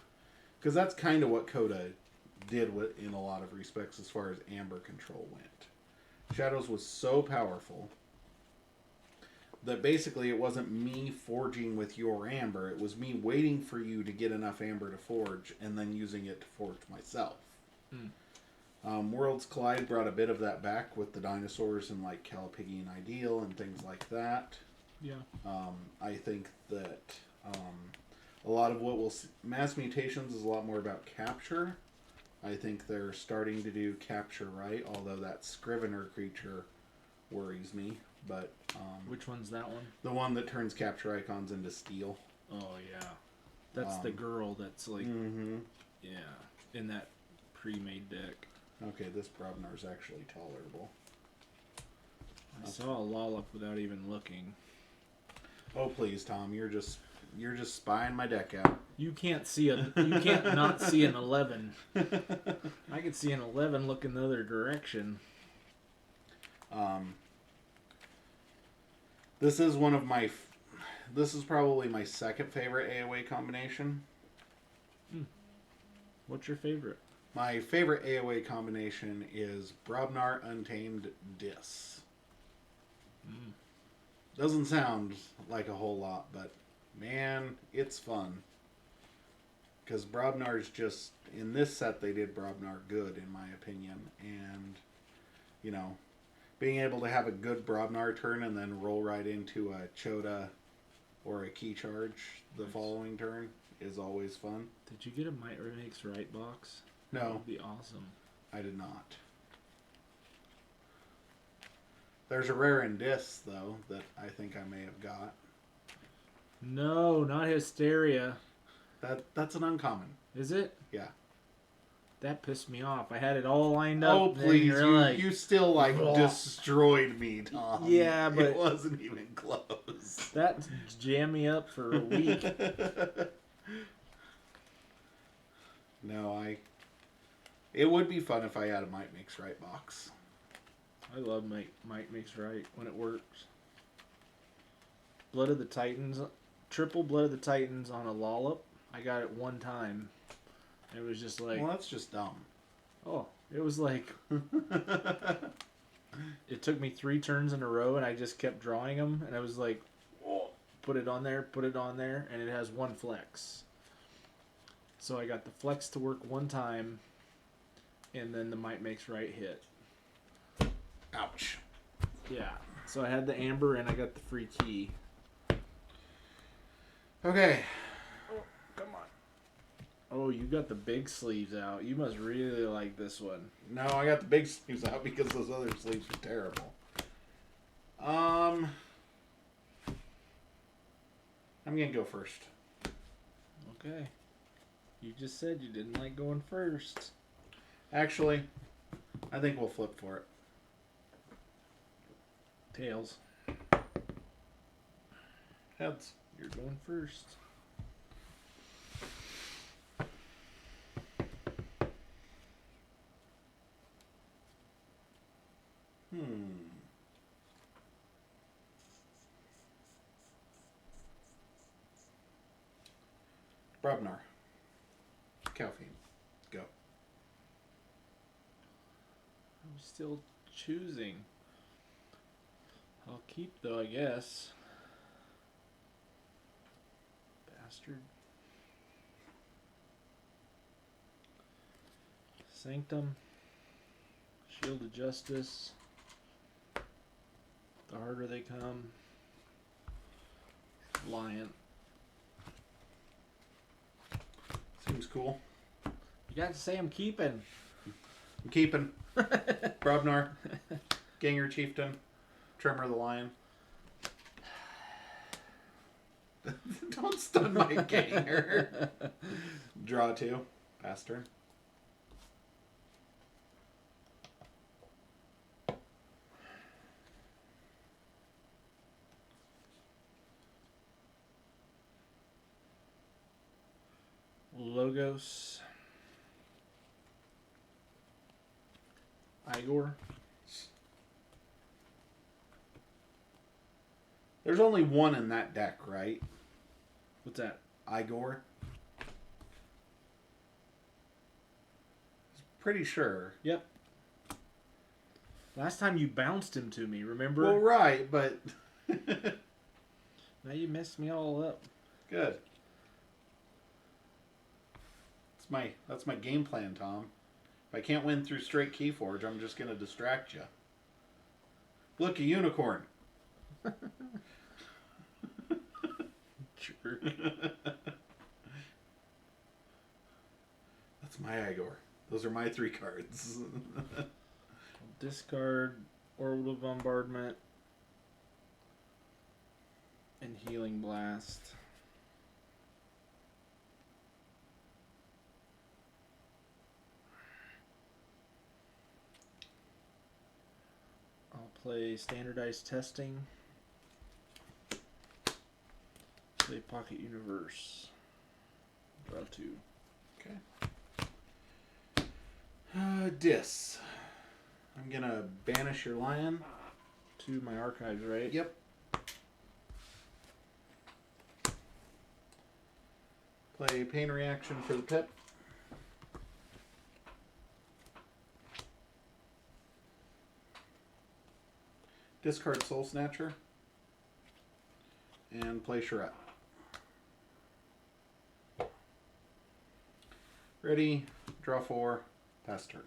Because that's kind of what Coda did in a lot of respects as far as amber control went. Shadows was so powerful that basically it wasn't me forging with your amber. It was me waiting for you to get enough amber to forge and then using it to forge myself. Worlds Collide brought a bit of that back with the dinosaurs and like Calipigi and Ideal and things like that. Yeah. I think that a lot of what we'll see, Mass Mutations is a lot more about capture. I think they're starting to do capture right, although that Scrivener creature worries me. But Which one's that one? the one that turns capture icons into steel. Oh, yeah. That's the girl that's like, yeah, in that pre-made deck. Okay, this Brobnar is actually tolerable. I saw a Lollop without even looking. Oh please, Tom, you're just spying my deck out. You can't not see an 11. I can see an 11 looking the other direction. This is this is probably my second favorite AoA combination. What's your favorite? My favorite AoA combination is Brobnar Untamed Dis. Doesn't sound like a whole lot, but man, it's fun. Because Brobnar's just, in this set they did Brobnar good, in my opinion. And, you know, being able to have a good Brobnar turn and then roll right into a Chota or a Key Charge the following turn is always fun. Did you get a Might Makes Right box? No. That would be awesome. I did not. There's a rare in Dis, though, that I think I may have got. No, not Hysteria. That's an uncommon. Is it? Yeah. That pissed me off. I had it all lined up. Oh, please. You still, like, Ugh. destroyed me, Tom. Yeah, but... It wasn't even close. That jammed me up for a week. No, It would be fun if I had a Might Makes Right box. I love Might Makes Right when it works. Blood of the Titans. Triple Blood of the Titans on a Lollop. I got it one time. It was just like... Well, that's just dumb. Oh, it was like... It took me 3 turns in a row, and I just kept drawing them, and I was like, oh, put it on there, and it has 1 flex. So I got the flex to work one time, and then the Might Makes Right hit. Ouch. Yeah. So I had the amber, and I got the free key. Okay. Oh, come on. Oh, you got the big sleeves out. You must really like this one. No, I got the big sleeves out because those other sleeves are terrible. I'm gonna go first. Okay. You just said you didn't like going first. Actually, I think we'll flip for it. Tails. Heads. You're going first. Brobnar. Calfine. Go. I'm still choosing. I'll keep though, I guess. Bastard. Sanctum. Shield of Justice. The harder they come. Lion. Seems cool. You got to say I'm keeping. I'm keeping. Brobnar. Ganger Chieftain. Tremor the Lion. Don't stun my Ganger. Draw 2. Pass turn. Logos. Igor. There's only one in that deck, right? What's that? Igor. Pretty sure. Yep. Last time you bounced him to me, remember? Well, right, but... Now you messed me all up. Good. That's my game plan, Tom. If I can't win through straight Keyforge, I'm just going to distract you. Look, a unicorn. Jerk. That's my Igor. Those are my 3 cards. Discard Orbital Bombardment and Healing Blast. I'll play Standardized Testing. Play Pocket Universe. Draw 2. Okay. Dis. I'm gonna banish your lion. To my archives, right? Yep. Play pain reaction for the pip. Discard Soul Snatcher. And play Charette. Ready, draw 4, pass turn.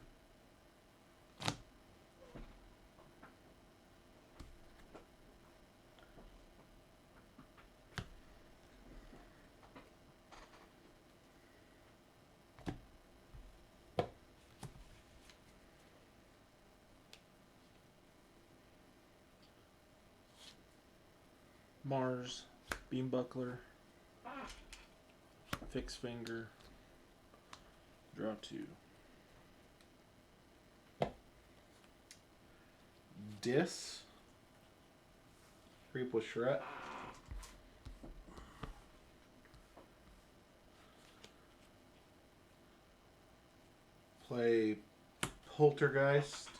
Mars, Beam Buckler, Fix Finger, draw 2. Dis. Reap with Charette. Play Poltergeist.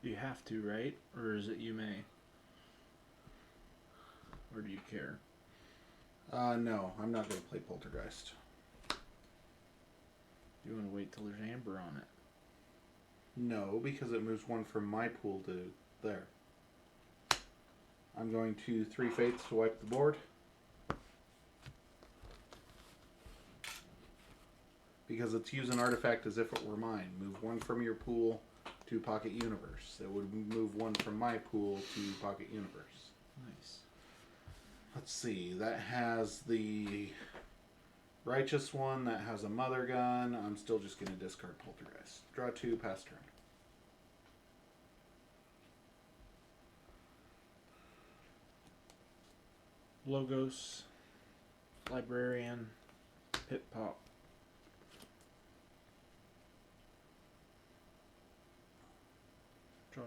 You have to, right? Or is it you may? Or do you care? No, I'm not going to play Poltergeist. You want to wait till there's amber on it? No, because it moves 1 from my pool to there. I'm going to 3 Fates to wipe the board. Because it's use an artifact as if it were mine. Move 1 from your pool to Pocket Universe. It would move 1 from my pool to Pocket Universe. Nice. Let's see. That has the Righteous one. That has a Mother Gun. I'm still just going to discard Poltergeist. Draw 2, pass turn. Logos, Librarian, Pip Pop. Draw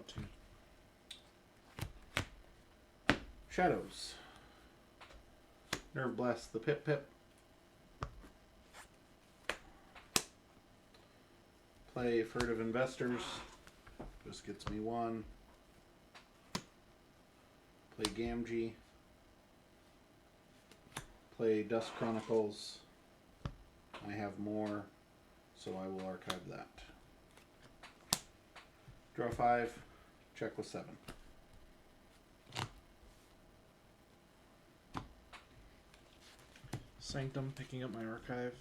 2. Shadows. Nerve Blast the Pip Pip. Play Furtive Investors. Just gets me 1. Play Gamgee. Play Dust Chronicles. I have more, so I will archive that. Draw 5. Check with 7. Sanctum, picking up my archive.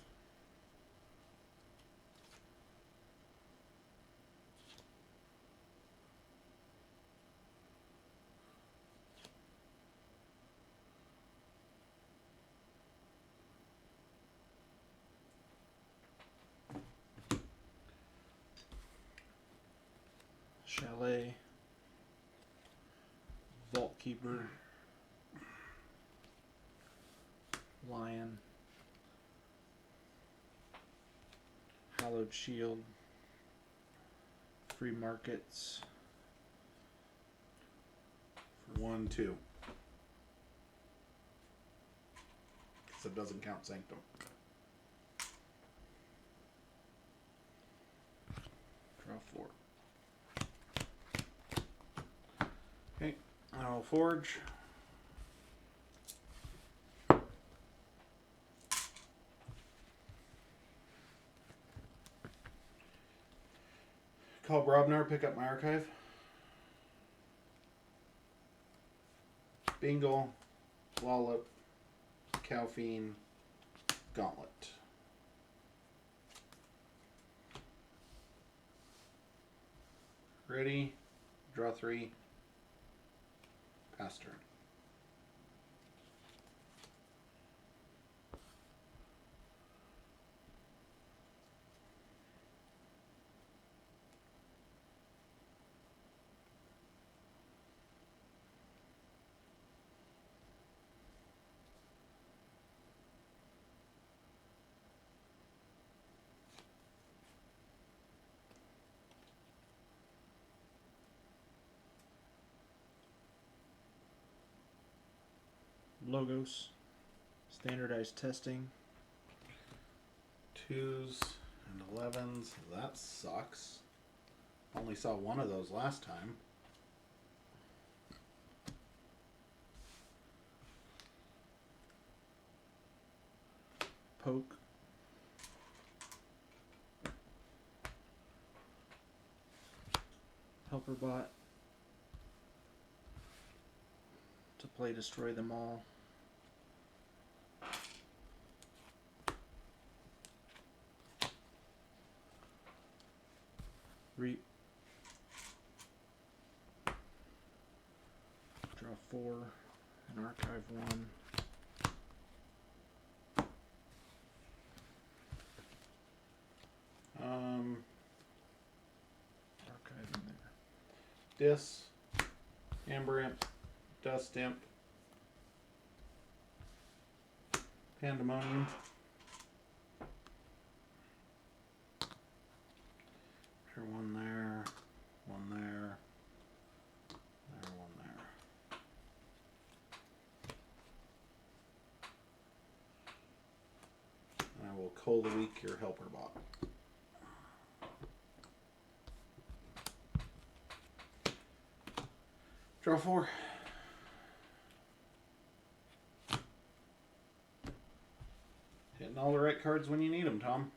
Chalet, Vault Keeper, Lion, Hallowed Shield, Free Markets, 1, 2. Because it doesn't count Sanctum. draw 4. Okay, I'll forge. Call Brobnar, pick up my archive. Bingle, Wallop, Calfine, Gauntlet. Ready, draw 3, pass turn. logos. Standardized testing. 2s and 11s. That sucks. Only saw one of those last time. Poke. Helper bot. To play destroy them all. Reap. Draw 4 and archive 1. Archive in there. Dis, Amber Imp, Dust Imp, Pandemonium. Sure, one there, one there, one there. And I will Coal the Weak your helper bot. Draw 4. Hitting all the right cards when you need them, Tom.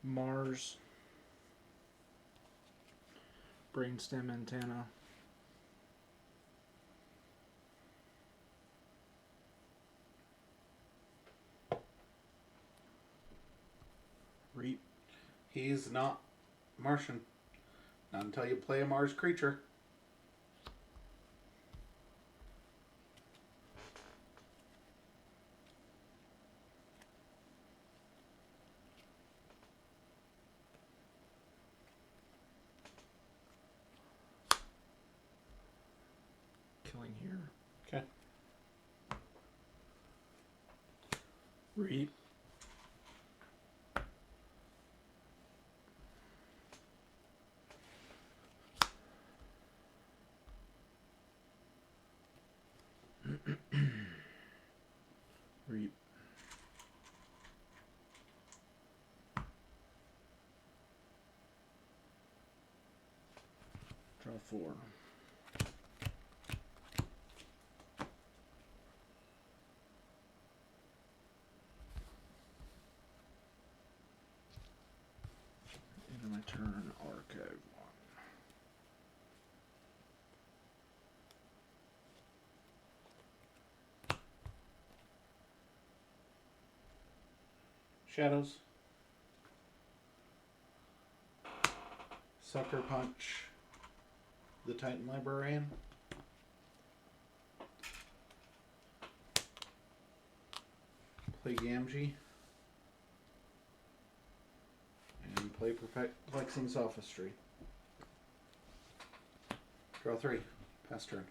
Mars. Brainstem antenna. Reap. He's not Martian. Not until you play a Mars creature. Killing here. Okay. Reap. Reap. Draw 4. End of my turn, archive 1. Shadows. Sucker Punch. The Titan Librarian. Play Gamgee. And play Perplexing Sophistry. Draw 3. Pass turn.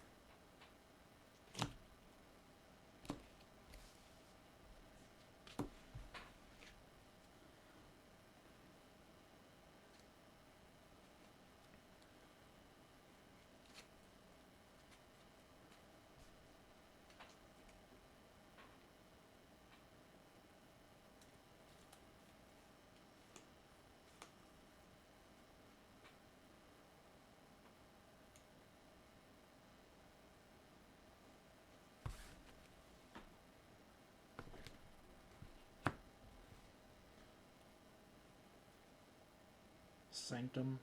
Sanctum.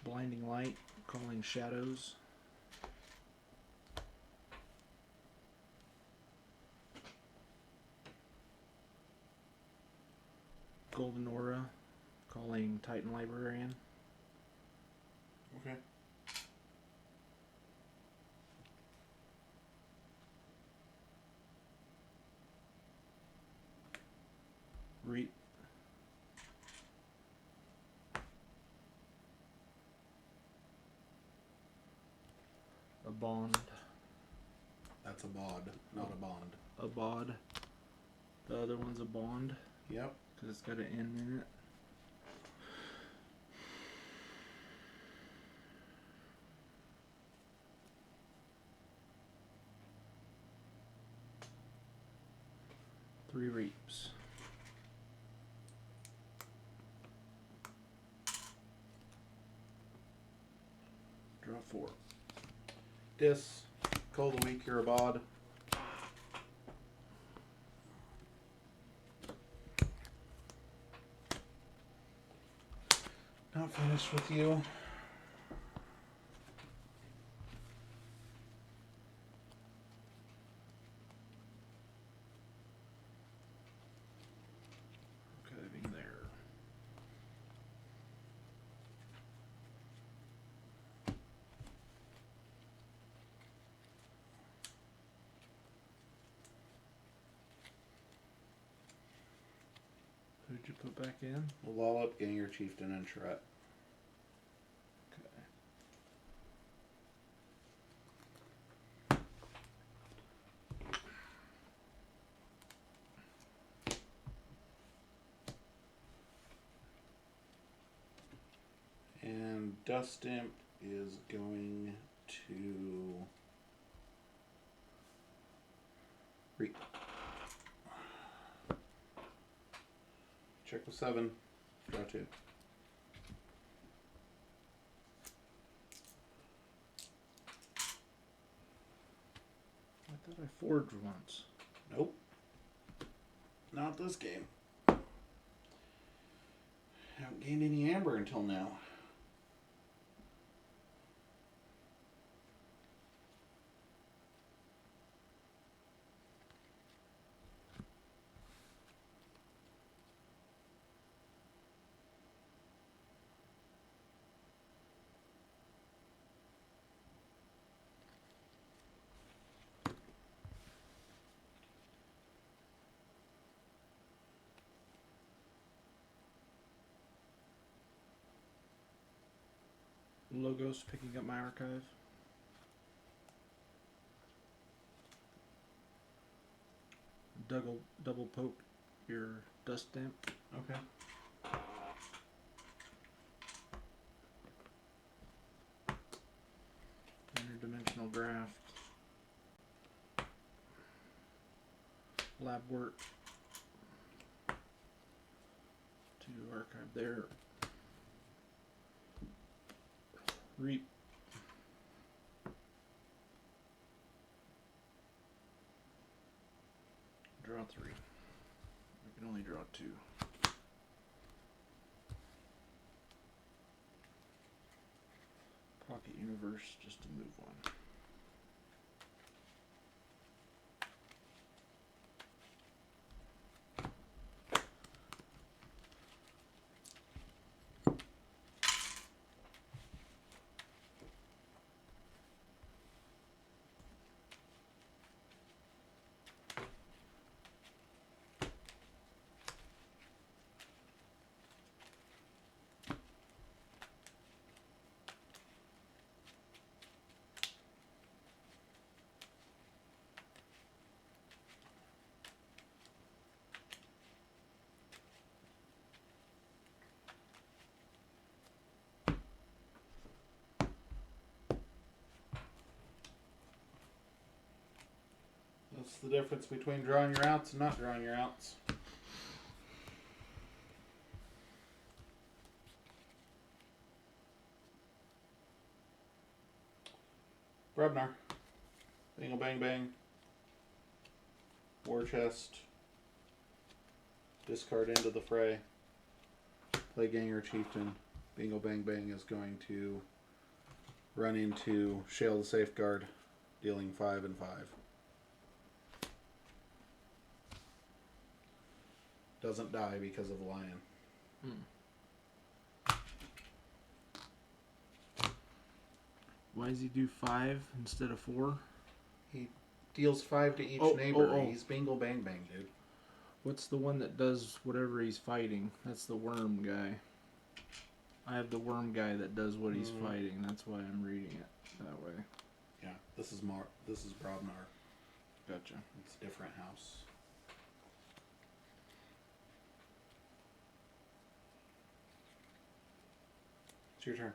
Blinding Light, calling shadows. Golden Aura, calling Titan Librarian. Okay. Reap. A Bond. That's a bod, not a bond. A Bod. The other one's a Bond. Yep. Because it's got an N in it. Three Reaps. Draw 4. Dis. Call the weak, you're a bod. Not finished with you. Archiving there. Who'd you put back in? Lollop, Ganger, Chieftain, and Charette. Okay. And Dust Imp is going to Reap. Check with 7. Draw 2. I thought I forged once. Nope. Not this game. Haven't gained any amber until now. Logos picking up my archive. Double poke your Dust Imp. Okay. Interdimensional Graft. Lab work. To archive there. Reap. Draw 3. I can only draw 2. Pocket Universe just to move one. That's the difference between drawing your outs and not drawing your outs. Brubnar. Bingle bang bang. War chest. Discard into the fray. Play Ganger Chieftain. Bingo Bang Bang is going to run into Shale the Safeguard, dealing 5 and 5. Doesn't die because of Lion. Why does he do 5 instead of 4? He deals 5 to each neighbor. He's Bingo Bang Bang, dude. What's the one that does whatever he's fighting? That's the worm guy. I have the worm guy that does what he's fighting. That's why I'm reading it that way. Yeah, this is Brobnar. Gotcha. It's a different house. It's your turn.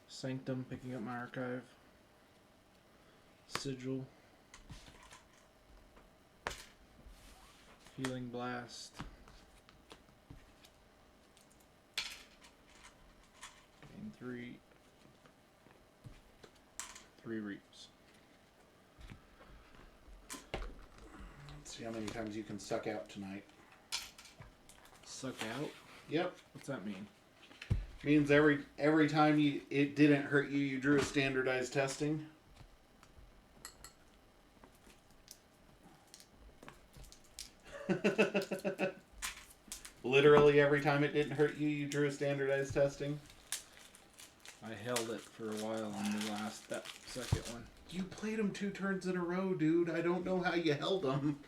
Sanctum, picking up my archive. Sigil. Healing Blast. Gain 3. 3 reaps. Let's see how many times you can suck out tonight. Suck out? Yep. What's that mean? Means every time it didn't hurt you, you drew a standardized testing. Literally every time it didn't hurt you, you drew a standardized testing. I held it for a while on the second one. You played them 2 turns in a row, dude. I don't know how you held them.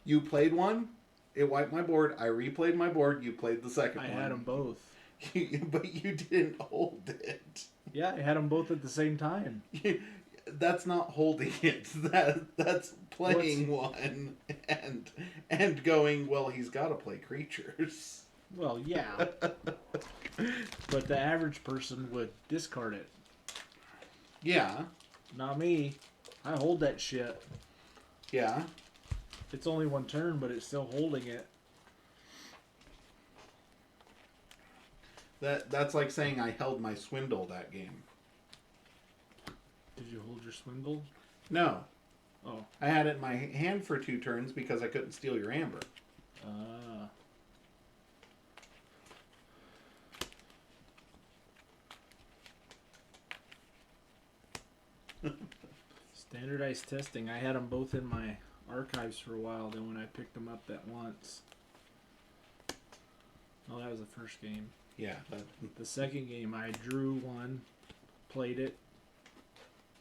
You played one, it wiped my board. I replayed my board. You played the second one. I had them both. But you didn't hold it. Yeah, I had them both at the same time. That's not holding it. That's playing one and going, well, he's got to play creatures. Well, yeah. But the average person would discard it. Yeah. Not me. I hold that shit. Yeah. It's only 1 turn, but it's still holding it. That's like saying I held my swindle that game. Did you hold your swindle? No. Oh. I had it in my hand for 2 turns because I couldn't steal your amber. Ah. Standardized testing. I had them both in my archives for a while. Then when I picked them up that once. Oh, that was the first game. Yeah. The second game, I drew one, played it.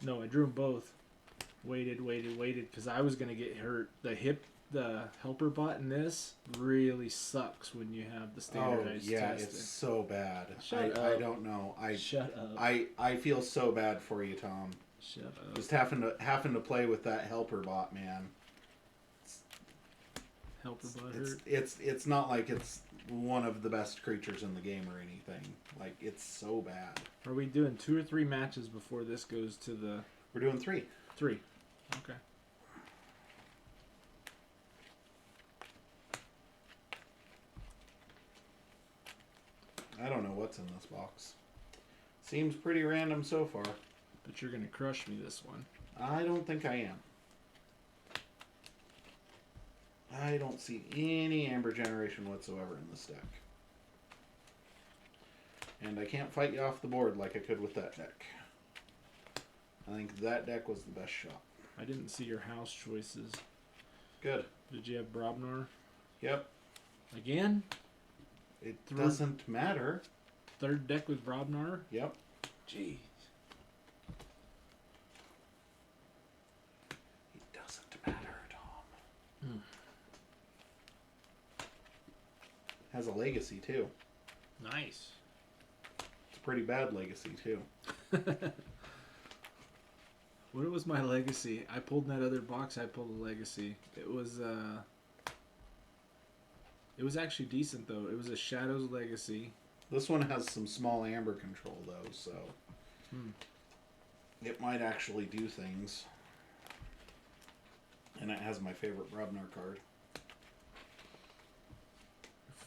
No, I drew them both. Waited, because I was going to get hurt. The helper bot in this really sucks when you have the standardized testing. It's so bad. Shut up. I don't know. Shut up. I feel so bad for you, Tom. Shut up. Just having to play with that helper bot, man. Helper bot hurt? It's not like it's one of the best creatures in the game or anything. Like, it's so bad. Are we doing 2 or 3 matches before this goes to the... We're doing 3. 3. Okay. I don't know what's in this box. Seems pretty random so far. But you're going to crush me this one. I don't think I am. I don't see any amber generation whatsoever in this deck. And I can't fight you off the board like I could with that deck. I think that deck was the best shot. I didn't see your house choices. Good. Did you have Brobnar? Yep. Again? It doesn't matter. 3rd deck with Brobnar? Yep. Jeez. It doesn't matter, Tom. Has a legacy, too. Nice. It's a pretty bad legacy, too. What was my legacy? I pulled in that other box. I pulled a legacy. It was actually decent though. It was a Shadows legacy. This one has some small amber control though, so it might actually do things. And it has my favorite Brobnar card.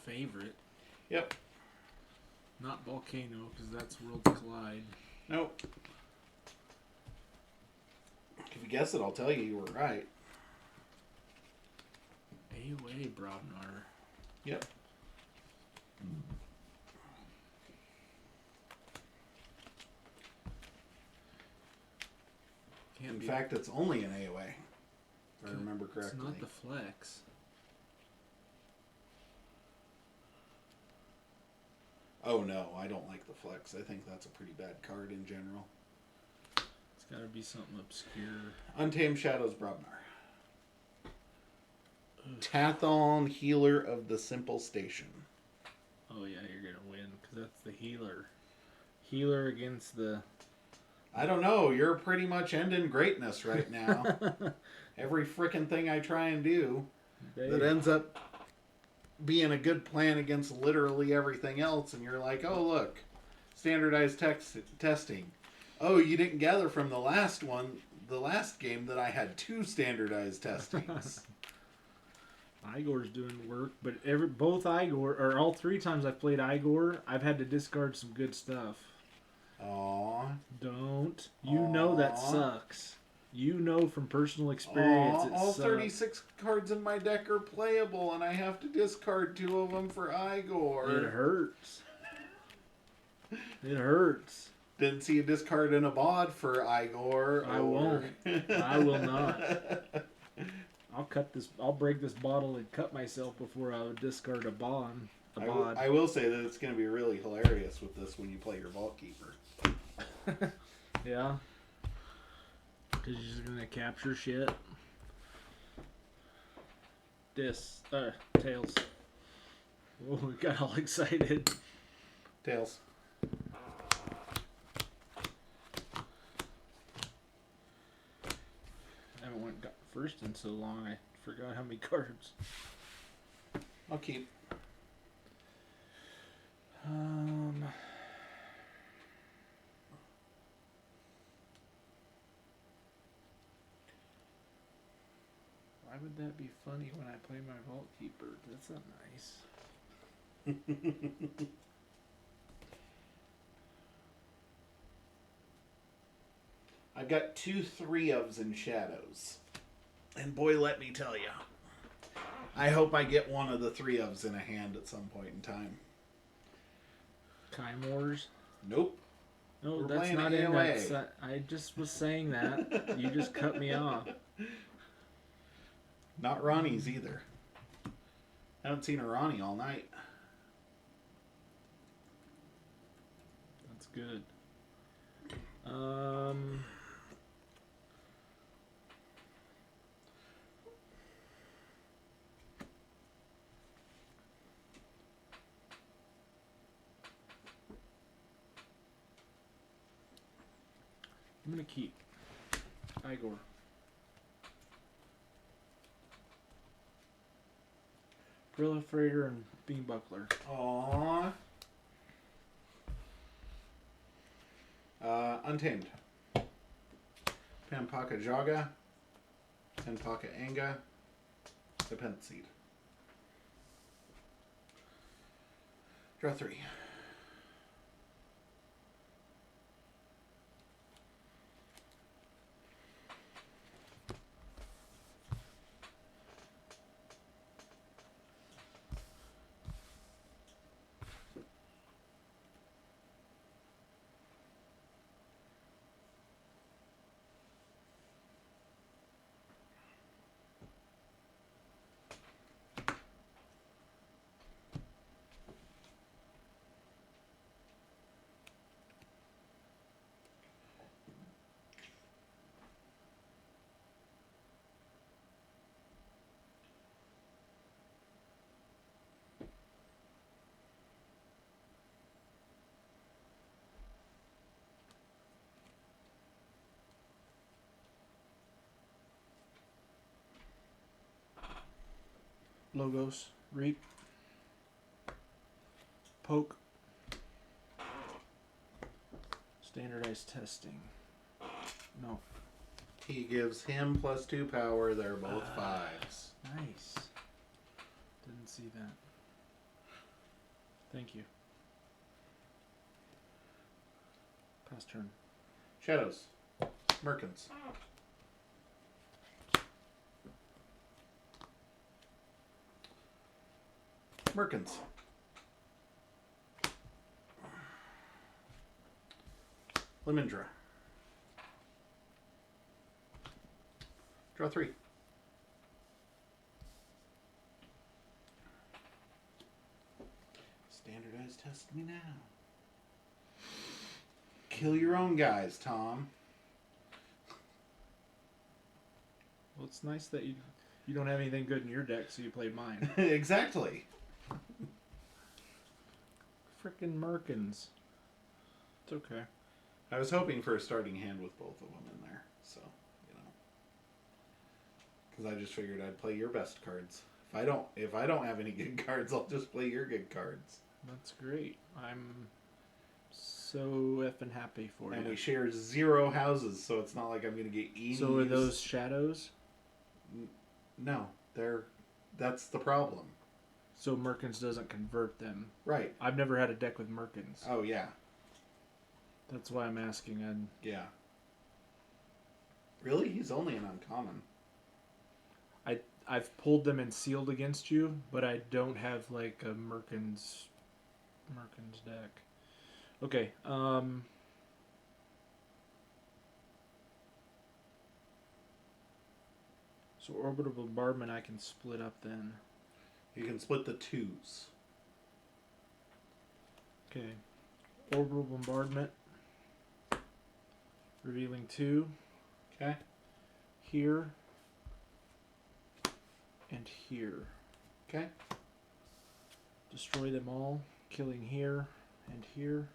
Favorite? Yep. Not Volcano, because that's World Collide. Nope. Can If you guess it, I'll tell you were right. AoA Brobnar. Yep. In fact, it's only an AoA, if I remember correctly. It's not the flex. Oh no, I don't like the flex. I think that's a pretty bad card in general. It's got to be something obscure. Untamed Shadows Brobnar. Tathon, Healer of the Simple Station. Oh yeah, you're gonna win because that's the healer. Healer against the. I don't know. You're pretty much ending greatness right now. Every frickin' thing I try and do that ends up being a good plan against literally everything else, and you're like, oh look, standardized testing. Oh, you didn't gather from the last game that I had 2 standardized testings. Igor's doing work, but both Igor, or all 3 times I've played Igor, I've had to discard some good stuff. Aww. Don't. You know that sucks. You know from personal experience it all sucks. 36 cards in my deck are playable, and I have to discard 2 of them for Igor. It hurts. It hurts. Didn't see a discard in a bod for Igor. I won't. I will not. I'll break this bottle and cut myself before I would discard a bod. I will say that it's going to be really hilarious with this when you play your Vault Keeper. Yeah. Because you're just going to capture shit. Tails. Oh, we got all excited. Tails. I haven't got first in so long, I forgot how many cards. I'll keep. Why would that be funny when I play my Vault Keeper? That's not nice. I've got 2 3-ofs in Shadows. And boy, let me tell you, I hope I get one of the 3-ofs in a hand at some point in time. Kymores? Nope. No, We're that's playing not in AoA. that. I just was saying that. You just cut me off. Not Ronnie's either. Haven't seen a Ronnie all night. That's good. I'm gonna keep Igor. Proliferator and Beam Buckler. Aww. Untamed. Pampaka Jaga. Tenpaka Anga. Serpent Seed. Draw 3. Logos. Reap. Poke. Standardized testing. No. He gives him +2 power. They're both 5s. Nice. Didn't see that. Thank you. Pass turn. Shadows. Merkins. Merkins. Lemindra. Draw 3. Standardized test me now. Kill your own guys, Tom. Well, it's nice that you don't have anything good in your deck, so you played mine. Exactly. Frickin' Merkins. It's okay. I was hoping for a starting hand with both of them in there, so, you know. Because I just figured I'd play your best cards. If I don't have any good cards, I'll just play your good cards. That's great. I'm so effing happy for you. And we share 0 houses, so it's not like I'm going to get any. So are those shadows? No, that's the problem. So Merkins doesn't convert them. Right. I've never had a deck with Merkins. Oh, yeah. That's why I'm asking. Yeah. Really? He's only an uncommon. I've pulled them and sealed against you, but I don't have like a Merkins deck. Okay. So Orbital Bombardment I can split up then. You can split the 2s. Okay. Orbital Bombardment. Revealing 2. Okay. Here. And here. Okay. Destroy them all. Killing here and here.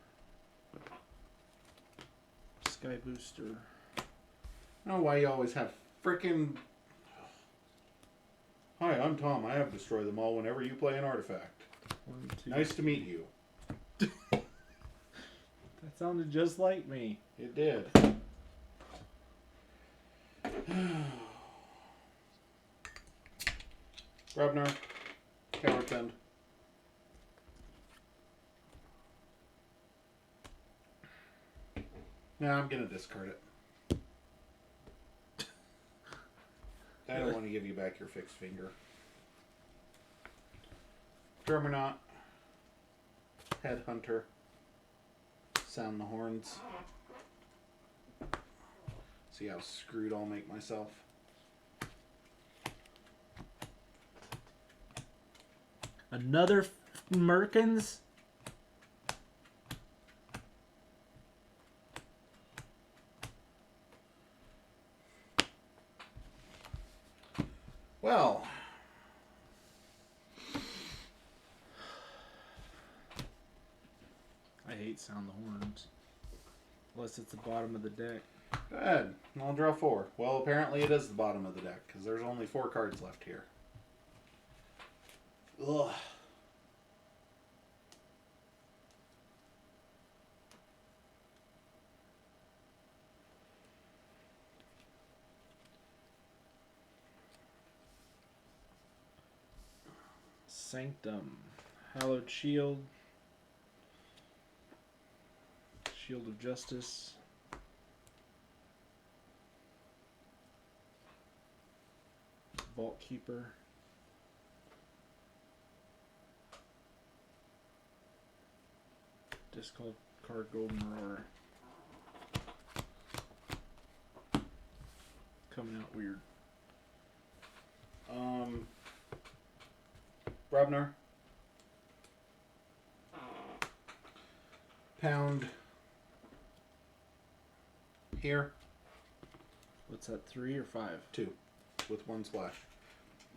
Sky Booster. I don't know why you always have frickin'... Hi, I'm Tom. I have Destroy Them All whenever you play an artifact. 1, 2. Nice to meet you. That sounded just like me. It did. Grubner. Coward Bend. No, I'm going to discard it. I don't want to give you back your fixed finger. Drummerknot. Headhunter. Sound the horns. See how screwed I'll make myself. Another Merkins? Well, I hate Sound the Horns. Unless it's the bottom of the deck. go ahead. I'll draw 4. Well, apparently it is the bottom of the deck, because there's only 4 cards left here. Ugh. Sanctum. Hallowed Shield. Shield of Justice. Vault Keeper. Discard card Golden Roar. Coming out weird. Brubner. Pound. Here. What's that, 3 or 5? 2. With 1 splash.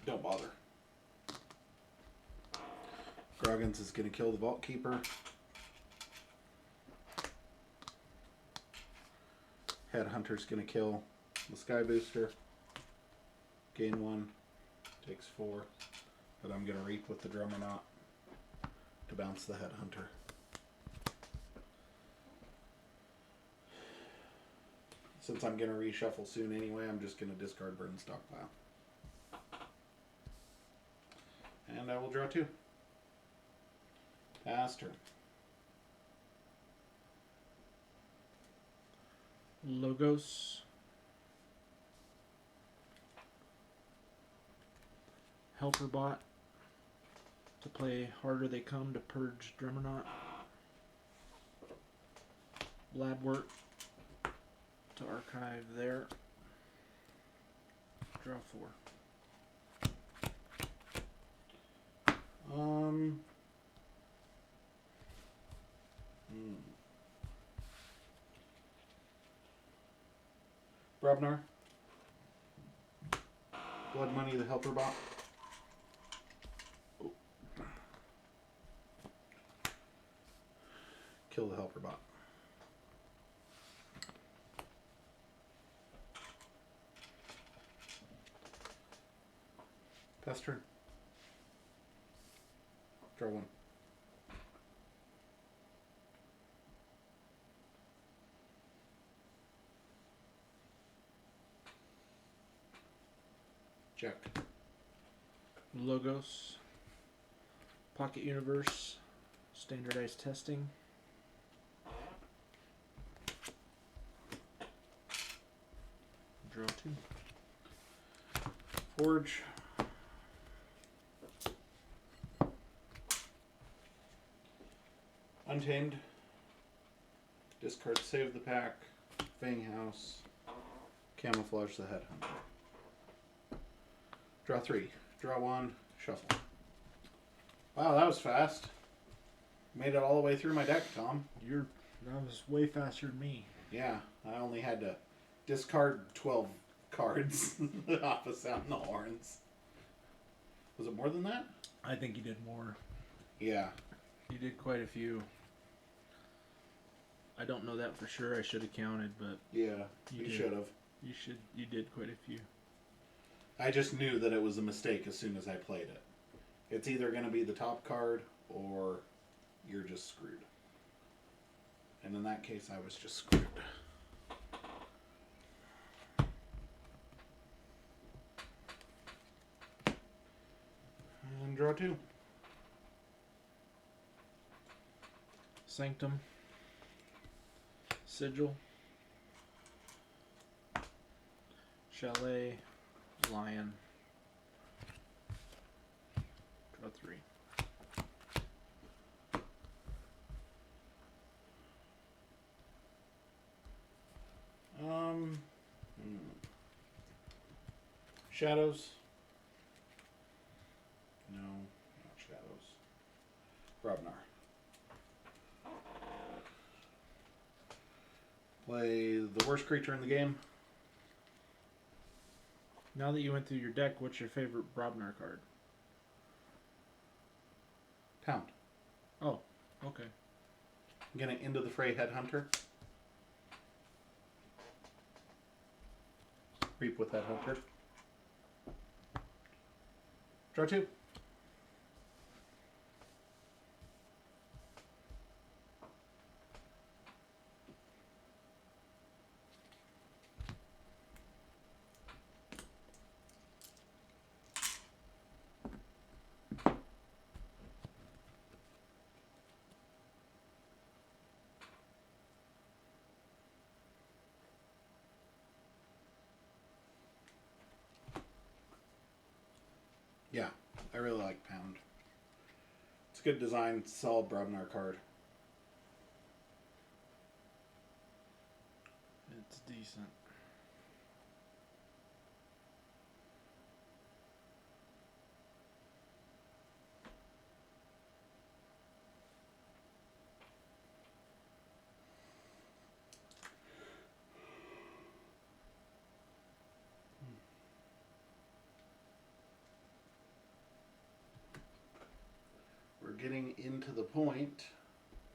Don't bother. Groggins is going to kill the Vault Keeper. Headhunter's going to kill the Sky Booster. Gain 1. Takes 4. But I'm going to reap with the Drummerknot to bounce the Headhunter. Since I'm going to reshuffle soon anyway, I'm just going to discard Burn Stockpile. And I will draw 2. Pass turn. Logos. Helperbot. To play Harder They Come to purge Dremernaut. Lab work to archive there. Draw 4. Brobnar. Blood Money, the Helper Bot. Oh. Kill the Helper Bot. Pass turn. Draw 1. Check. Logos. Pocket Universe. Standardized testing. Draw 2. Forge. Untamed. Discard Save the Pack. Fang House. Camouflage the Headhunter. Draw 3. Draw 1. Shuffle. Wow, that was fast. Made it all the way through my deck, Tom. That was way faster than me. Yeah, I only had to discard 12 cards off of Sound the Horns. Was it more than that? I think you did more. Yeah. You did quite a few. I don't know that for sure. I should have counted, but Yeah, you should have. You did quite a few. I just knew that it was a mistake as soon as I played it. It's either going to be the top card or you're just screwed. And in that case, I was just screwed. And draw 2. Sanctum. Sigil. Chalet. Lion. Draw 3. Shadows. No, not shadows. Brobnar. Play the worst creature in the game. Now that you went through your deck, what's your favorite Brobnar card? Pound. Oh, okay. I'm gonna Into the Fray Headhunter. Reap with Headhunter. Draw 2. Yeah, I really like Pound. It's a good design, solid Brobnar card. It's decent. We're getting into the point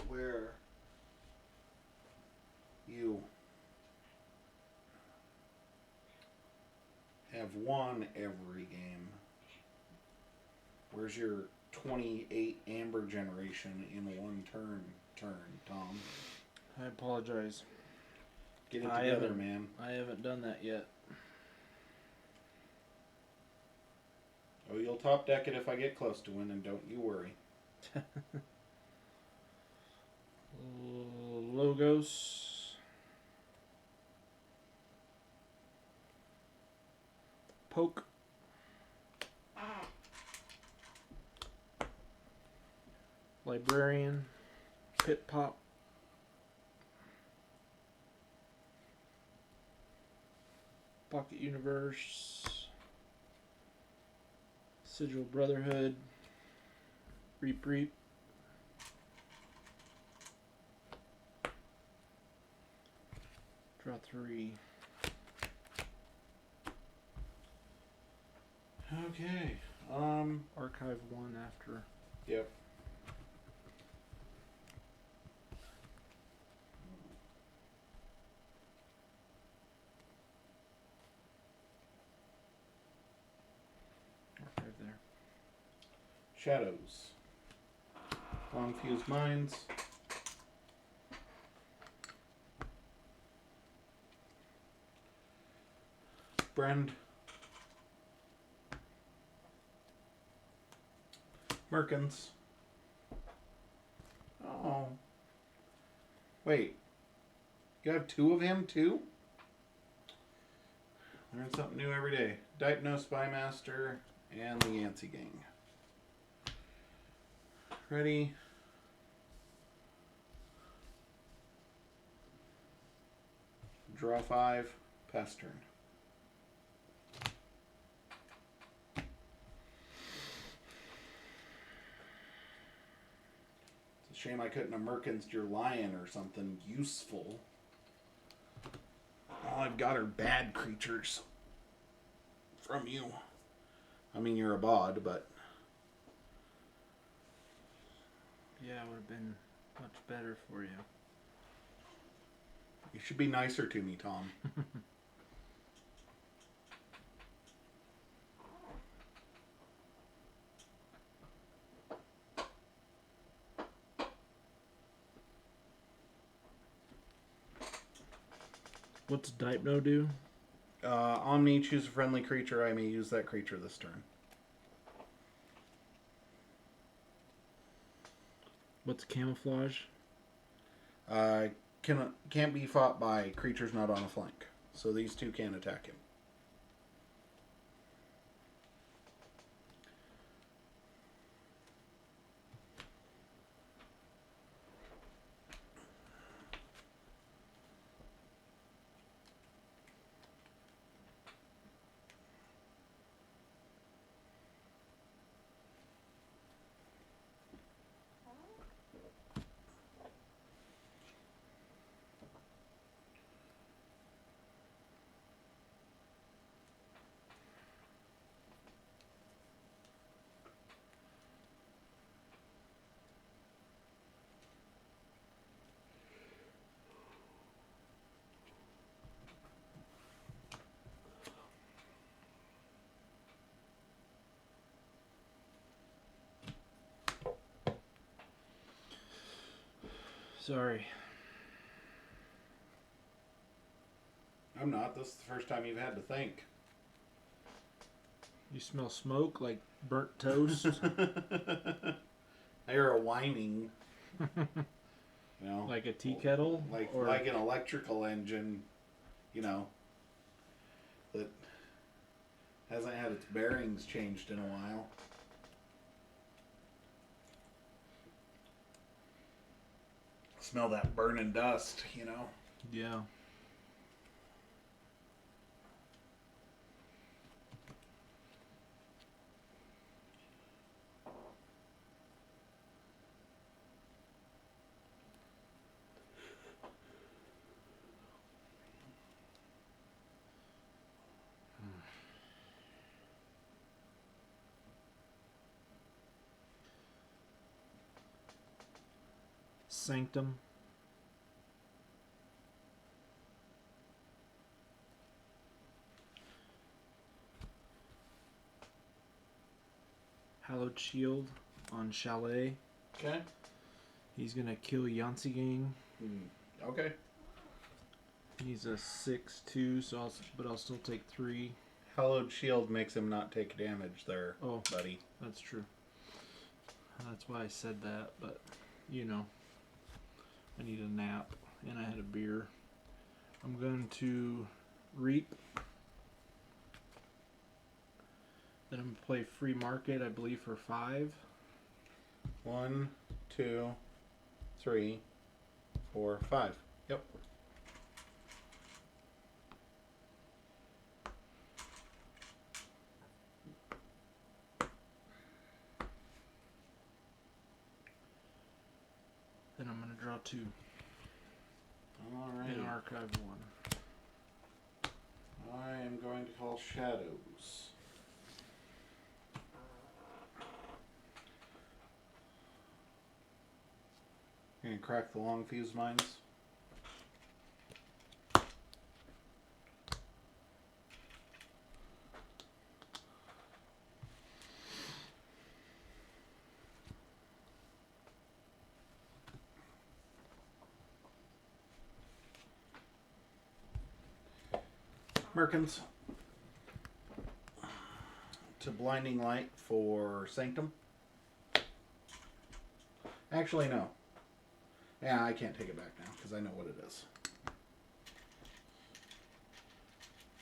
where you have won every game. Where's your 28 amber generation in one turn, Tom? I apologize. Get it together, man. I haven't done that yet. Oh, you'll top deck it if I get close to winning, don't you worry. Logos. Poke. Librarian, Pit Pop, Pocket Universe, Sigil Brotherhood, Reap Reap, draw 3. Okay. Archive 1 after. Yep. Archive there. Shadows. Confused Minds. Brand. Merkins. Oh. Wait. You have 2 of him too? Learn something new every day. Dipno, Spymaster, and the Yancey Gang. Ready? Draw 5. Pass turn. It's a shame I couldn't have Merkins your lion or something useful. All I've got are bad creatures from you. I mean, you're a bod, but... Yeah, it would have been much better for you. You should be nicer to me, Tom. What's Dipno do? Omni, choose a friendly creature. I may use that creature this turn. What's Camouflage? Can't be fought by creatures not on a flank. So these 2 can't attack him. Sorry. I'm not. This is the first time you've had to think. You smell smoke like burnt toast. They're a whining. You know, Like a tea kettle? Like an electrical engine, you know, that hasn't had its bearings changed in a while. Smell that burning dust, you know. Yeah. Sanctum. Hallowed Shield on Chalet. Okay. He's gonna kill Yancey Gang. Okay. He's a 6/2, so I'll still take 3. Hallowed Shield makes him not take damage there, Oh, buddy. that's true. That's why I said that, but you know, I need a nap and I had a beer. I'm going to Reap. Then I'm gonna play Free Market, I believe, for 5. 1, 2, 3, 4, 5. Yep. Then I'm going to draw 2. All right. And archive 1. I am going to call Shadows. You're going to crack the long fuse mines. Merkins. To Blinding Light for Sanctum. Actually, no. Yeah, I can't take it back now because I know what it is.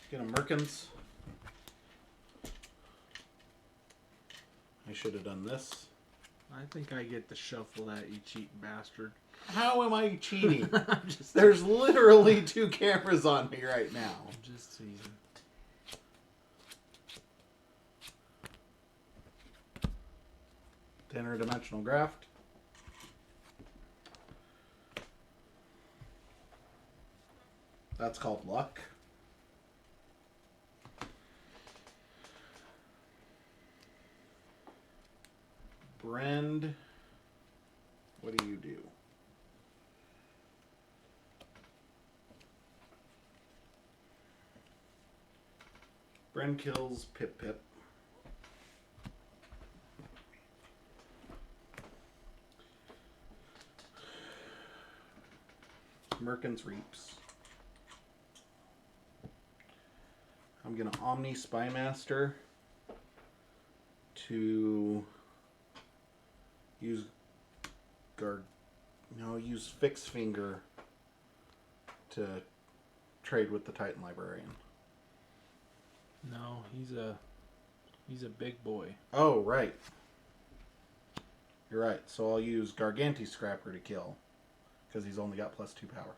Get a Merkins. I should have done this. I think I get to shuffle that, you cheating bastard. How am I cheating? Just There's literally 2 cameras on me right now. Just teasing. Interdimensional graft. That's called luck. Brend, what do you do? Brend kills Pip Pip. Merkins Reaps. I'm going to Omni Spymaster to use use Fix Finger to trade with the Titan Librarian. No, he's a big boy. Oh, right. You're right. So I'll use Garganti Scrapper to kill because he's only got +2 power.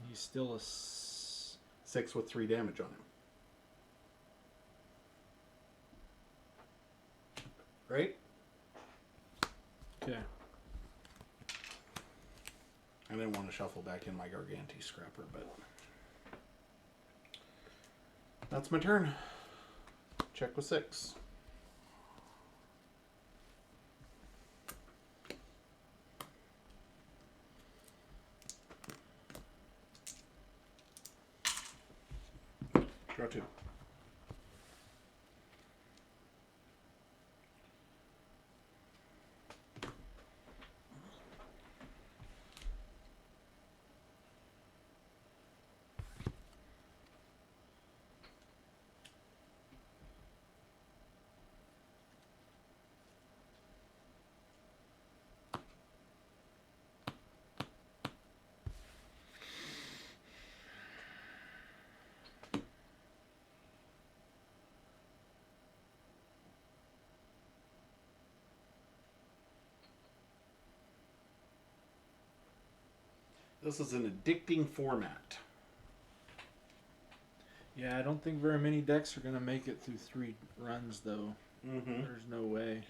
He's still a 6 with 3 damage on him. Right? Okay. I didn't want to shuffle back in my Garganti Scrapper, but that's my turn. Check with 6. Draw 2. This is an addicting format. Yeah, I don't think very many decks are going to make it through 3 runs, though. Mm-hmm. There's no way.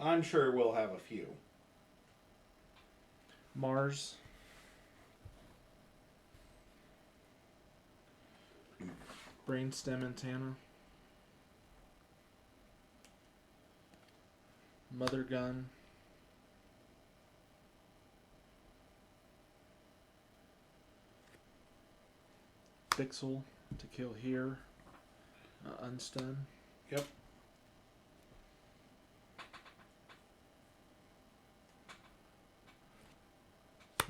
I'm sure we'll have a few. Mars. Brainstem Antenna. Mother Gun. Pixel to kill here. Unstun. Yep.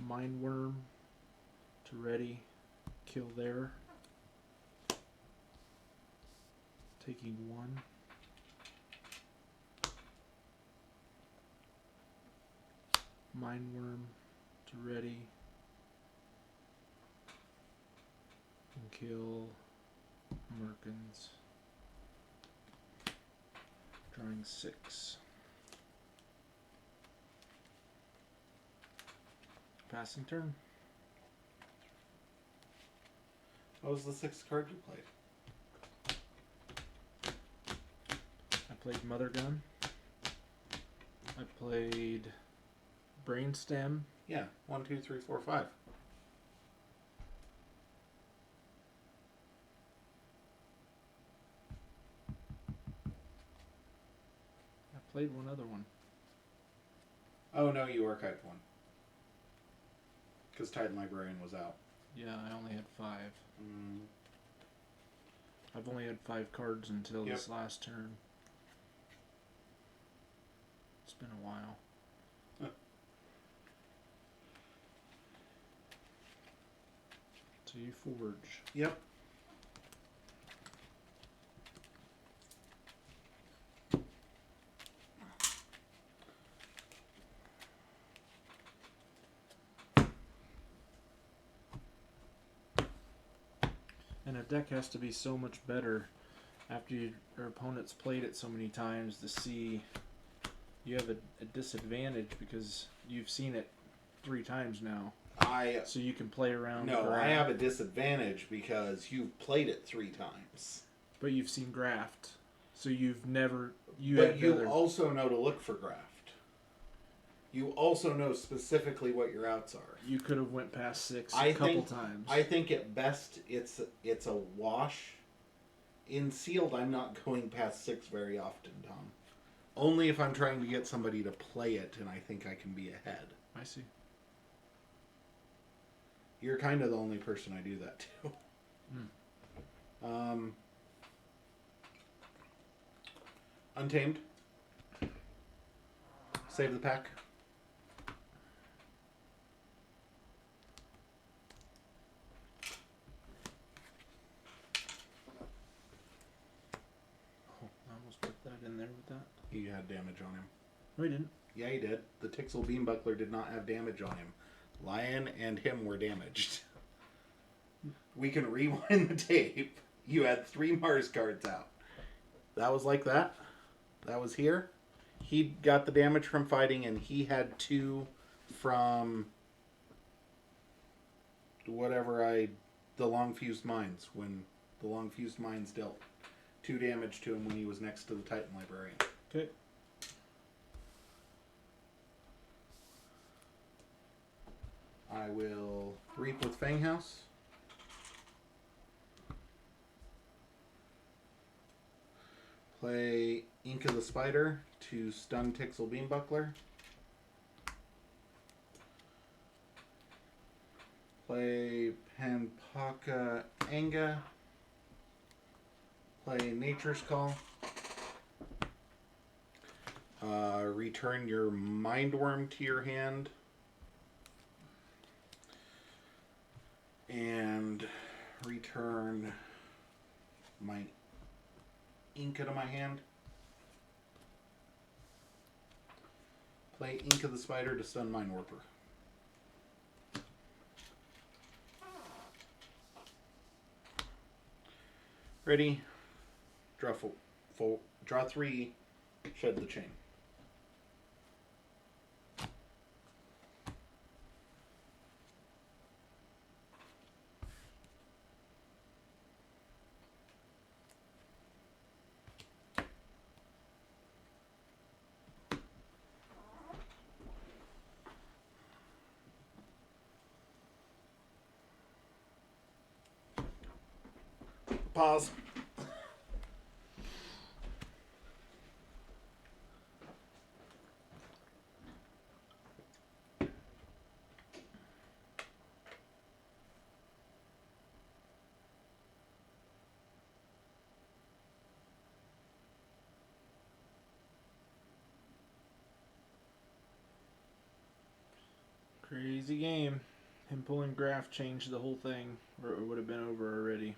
Mindworm to ready. Kill there. Taking 1. Mindworm to ready. And kill Merkins. Drawing 6. Passing turn. What was the 6th card you played? I played Mother Gun. I played Brainstem. Yeah, 1, 2, 3, 4, 5. I played one other one. Oh no, you archived one. Because Titan Librarian was out. Yeah, I only had 5. Mm. I've only had 5 cards until this last turn. It's been a while. So you forge. Yep. And a deck has to be so much better after your opponent's played it so many times to see you have a disadvantage because you've seen it 3 times now. So you can play around. No, I have a disadvantage because you've played it 3 times. But you've seen graft. So you've never... But you also know to look for graft. You also know specifically what your outs are. You could have went past 6 a couple times. I think at best it's a wash. In sealed, I'm not going past 6 very often, Tom. Only if I'm trying to get somebody to play it and I think I can be ahead. I see. You're kind of the only person I do that to. Untamed. Save the pack. Oh, I almost put that in there with that. He had damage on him. No, he didn't. Yeah, he did. The Tixel Beambuckler did not have damage on him. Lion and him were damaged. We can rewind the tape. You had 3 Mars cards out. That was like that. That was here. He got the damage from fighting, and he had 2 from the Long Fused Mines, when the Long Fused Mines dealt 2 damage to him when he was next to the Titan Librarian. Okay. I will Reap with Fanghouse. Play Ink of the Spider to stun Tixel Beambuckler. Play Panpaka Anga. Play Nature's Call. Return your Mindworm to your hand. And return my Inca to my hand. Play Ink of the Spider to stun Mindwarper. Ready? Draw 3. Shed the chain. Pause. Crazy game. Him pulling Graph changed the whole thing, or it would have been over already.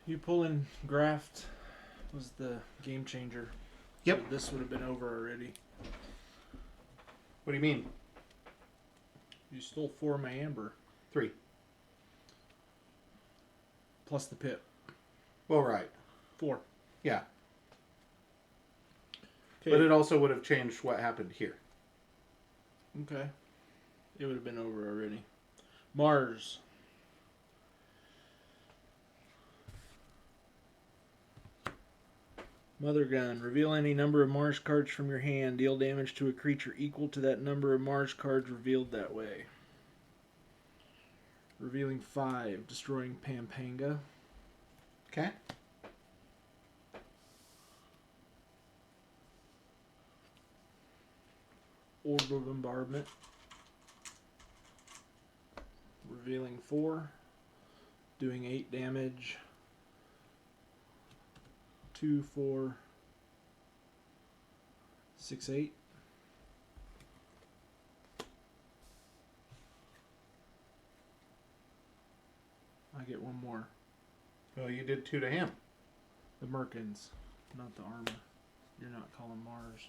You pulling Graft was the game changer. Yep. So this would have been over already. What do you mean? You stole 4 of my amber. 3. Plus the pip. Well, right. 4. Yeah. Okay. But it also would have changed what happened here. Okay. It would have been over already. Mars. Mother Gun. Reveal any number of Mars cards from your hand. Deal damage to a creature equal to that number of Mars cards revealed that way. Revealing 5. Destroying Pampanga. Okay. Orbital Bombardment. Revealing 4. Doing 8 damage. 2, 4, 6, 8. I get one more. Well, you did 2 to him. The Merkins, not the armor. You're not calling Mars.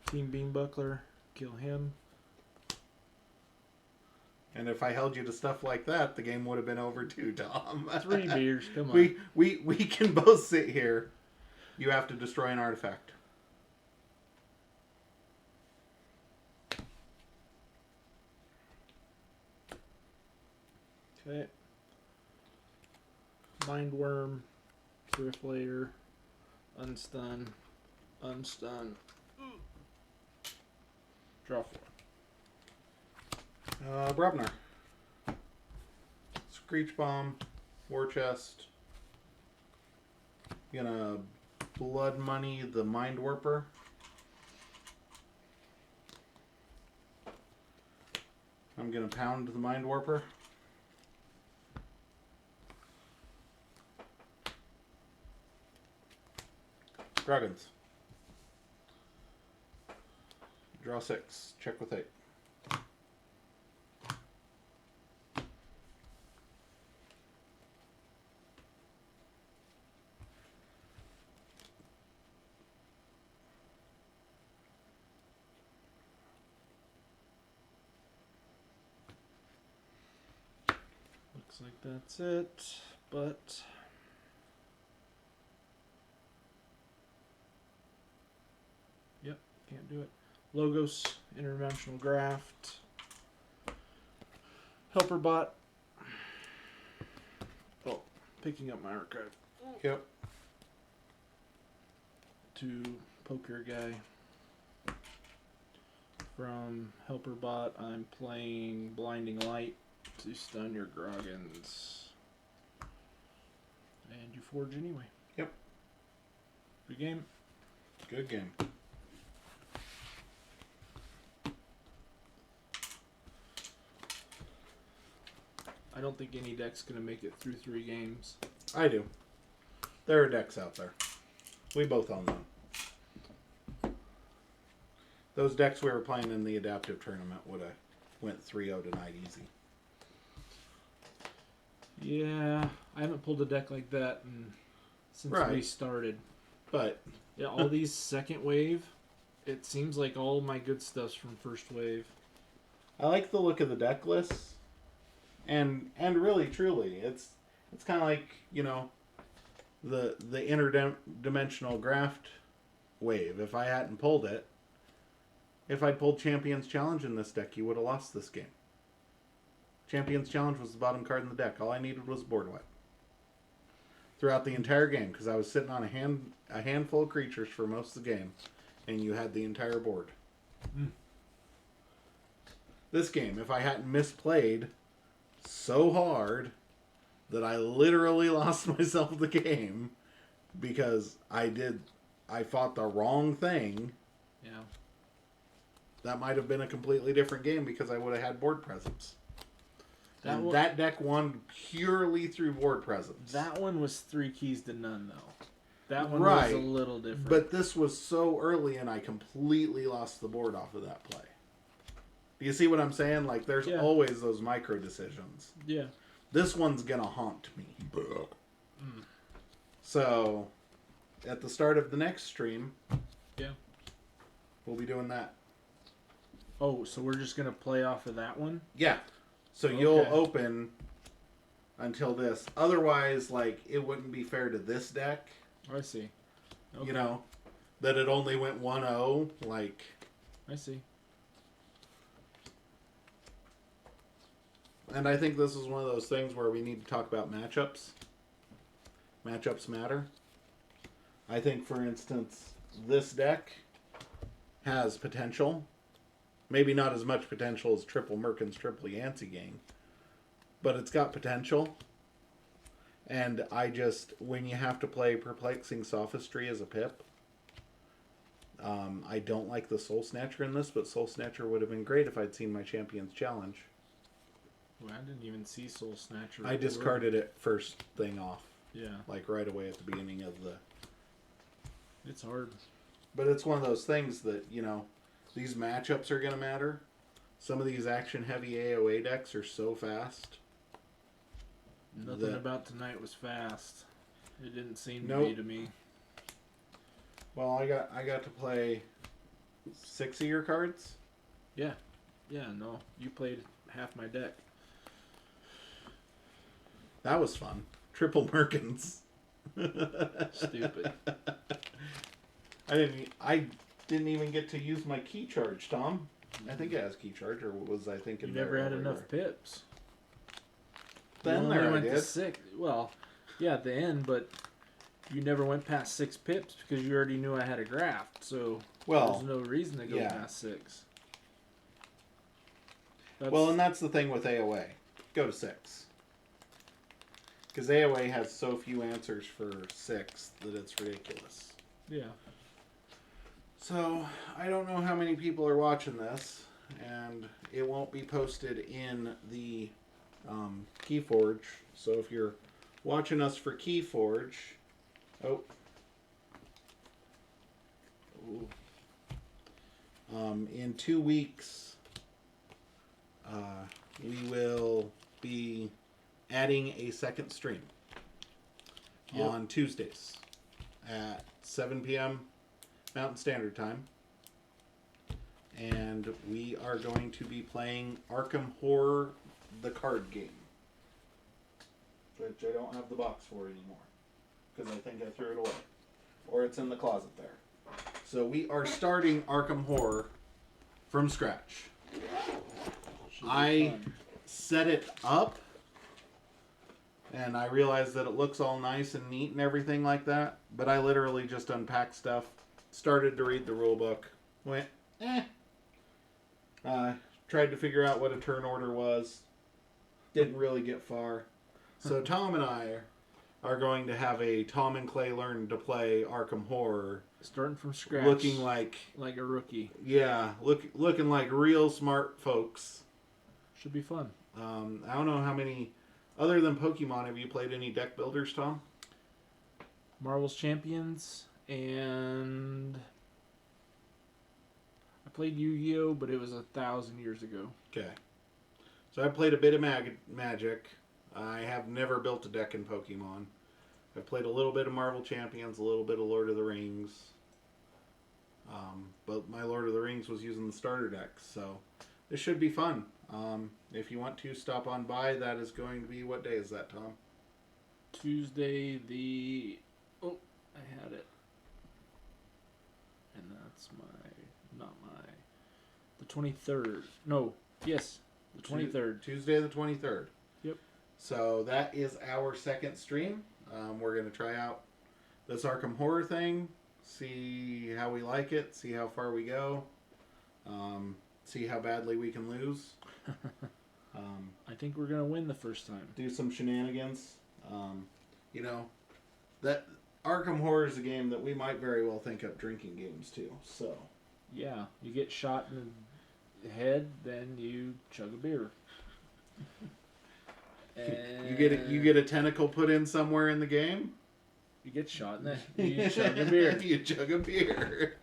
Team Beam Buckler, kill him. And if I held you to stuff like that, the game would have been over too, Tom. 3 beers, come on. We can both sit here. You have to destroy an artifact. Okay. Mindworm, Thrift Layer, Unstun, Unstun. Draw 4. Brubner. Screech Bomb. War Chest. Gonna Blood Money the Mind Warper. I'm gonna pound the Mind Warper. Dragons. Draw 6. Check with 8. Looks like that's it, but yep, can't do it. Logos, Interdimensional Graft, Helper Bot. Oh, picking up my archive. Yep. To Poker Guy. From Helper Bot, I'm playing Blinding Light to stun your Groggins. And you forge anyway. Yep. Good game. Good game. I don't think any deck's going to make it through 3 games. I do. There are decks out there. We both own them. Those decks we were playing in the adaptive tournament would have went 3-0 tonight easy. Yeah, I haven't pulled a deck like that since Right. we started. But Yeah, all these second wave, it seems like all my good stuff's from first wave. I like the look of the deck lists. And really, truly, it's kind of like, you know, the interdimensional graft wave. If I hadn't pulled it, if I'd pulled Champions Challenge in this deck, you would have lost this game. Champions Challenge was the bottom card in the deck. All I needed was board wipe. Throughout the entire game, because I was sitting on a handful of creatures for most of the game, and you had the entire board. This game, if I hadn't misplayed so hard that I literally lost myself the game because I fought the wrong thing. Yeah. That might have been a completely different game because I would have had board presence. And one, that deck won purely through board presence. that one was 3 keys to none, though. That one Right. was a little different. But this was so early and I completely lost the board off of that play. Do you see what I'm saying? Like, there's Yeah. always those micro decisions. Yeah. This one's gonna haunt me. So, at the start of the next stream, Yeah. we'll be doing that. Oh, so we're just gonna play off of that one? Yeah. So you'll Okay. open until this. Otherwise, like, it wouldn't be fair to this deck. I see. Okay. You know, that it only went 1-0. Like, I see. and I think this is one of those things where we need to talk about matchups. Matchups matter. I think, for instance, this deck has potential. Maybe not as much potential as Triple Merkin's Triple Yancey gang. But it's got potential. And I just, when you have to play Perplexing Sophistry as a pip, I don't like the Soul Snatcher in this, but Soul Snatcher would have been great if I'd seen my Champions Challenge. Well, I didn't even see Soul Snatcher. I discarded it first thing off. Yeah. Like right away at the beginning of the... It's hard. But it's one of those things that, you know, these matchups are going to matter. Some of these action-heavy AoA decks are so fast. Nothing about tonight was fast. It didn't seem to Nope. be to me. Well, I got to play 6 of your cards. Yeah. Yeah, no. You played half my deck. That was fun. Triple Merkins. Stupid. I didn't even get to use my key charge, Tom. I think it has key charge, or was I thinking You there never had earlier? enough pips. Then You there only I went did. to 6. Well, yeah, at the end, but you never went past 6 pips because you already knew I had a graft. So Well, there's no reason to go yeah. past 6. well, and that's the thing with AoA. Go to 6. Because AoA has so few answers for 6 that it's ridiculous. yeah. So, I don't know how many people are watching this, and it won't be posted in the Keyforge. So if you're watching us for Keyforge... Oh. Ooh. In 2 weeks, we will be adding a second stream on Tuesdays at 7 p.m. Mountain Standard Time. And we are going to be playing Arkham Horror, the card game. Which I don't have the box for anymore. Because I think I threw it away. Or it's in the closet there. So we are starting Arkham Horror from scratch. I set it up, and I realized that it looks all nice and neat and everything like that, but I literally just unpacked stuff, started to read the rule book, went, tried to figure out what a turn order was, didn't really get far. So Tom and I are going to have a Tom and Clay Learn to Play Arkham Horror. Starting from scratch. Looking like a rookie. Yeah, looking like real smart folks. Should be fun. I don't know how many, other than Pokemon, have you played any deck builders, Tom? Marvel's Champions, and I played Yu-Gi-Oh, but it was 1,000 years ago. Okay. So I played a bit of Magic. I have never built a deck in Pokemon. I played a little bit of Marvel Champions, a little bit of Lord of the Rings. But my Lord of the Rings was using the starter deck, so this should be fun. If you want to stop on by, that is going to be, what day is that, Tom? Tuesday the... Oh, I had it. And that's the 23rd. No, yes, the 23rd. Tuesday the 23rd. Yep. So that is our second stream. We're going to try out this Arkham Horror thing, see how we like it, see how far we go, see how badly we can lose. I think we're going to win the first time. Do some shenanigans. That Arkham Horror is a game that we might very well think up drinking games too. So Yeah, you get shot in the head, then you chug a beer. you get a tentacle put in somewhere in the game. You get shot in the head, you chug a beer. You chug a beer.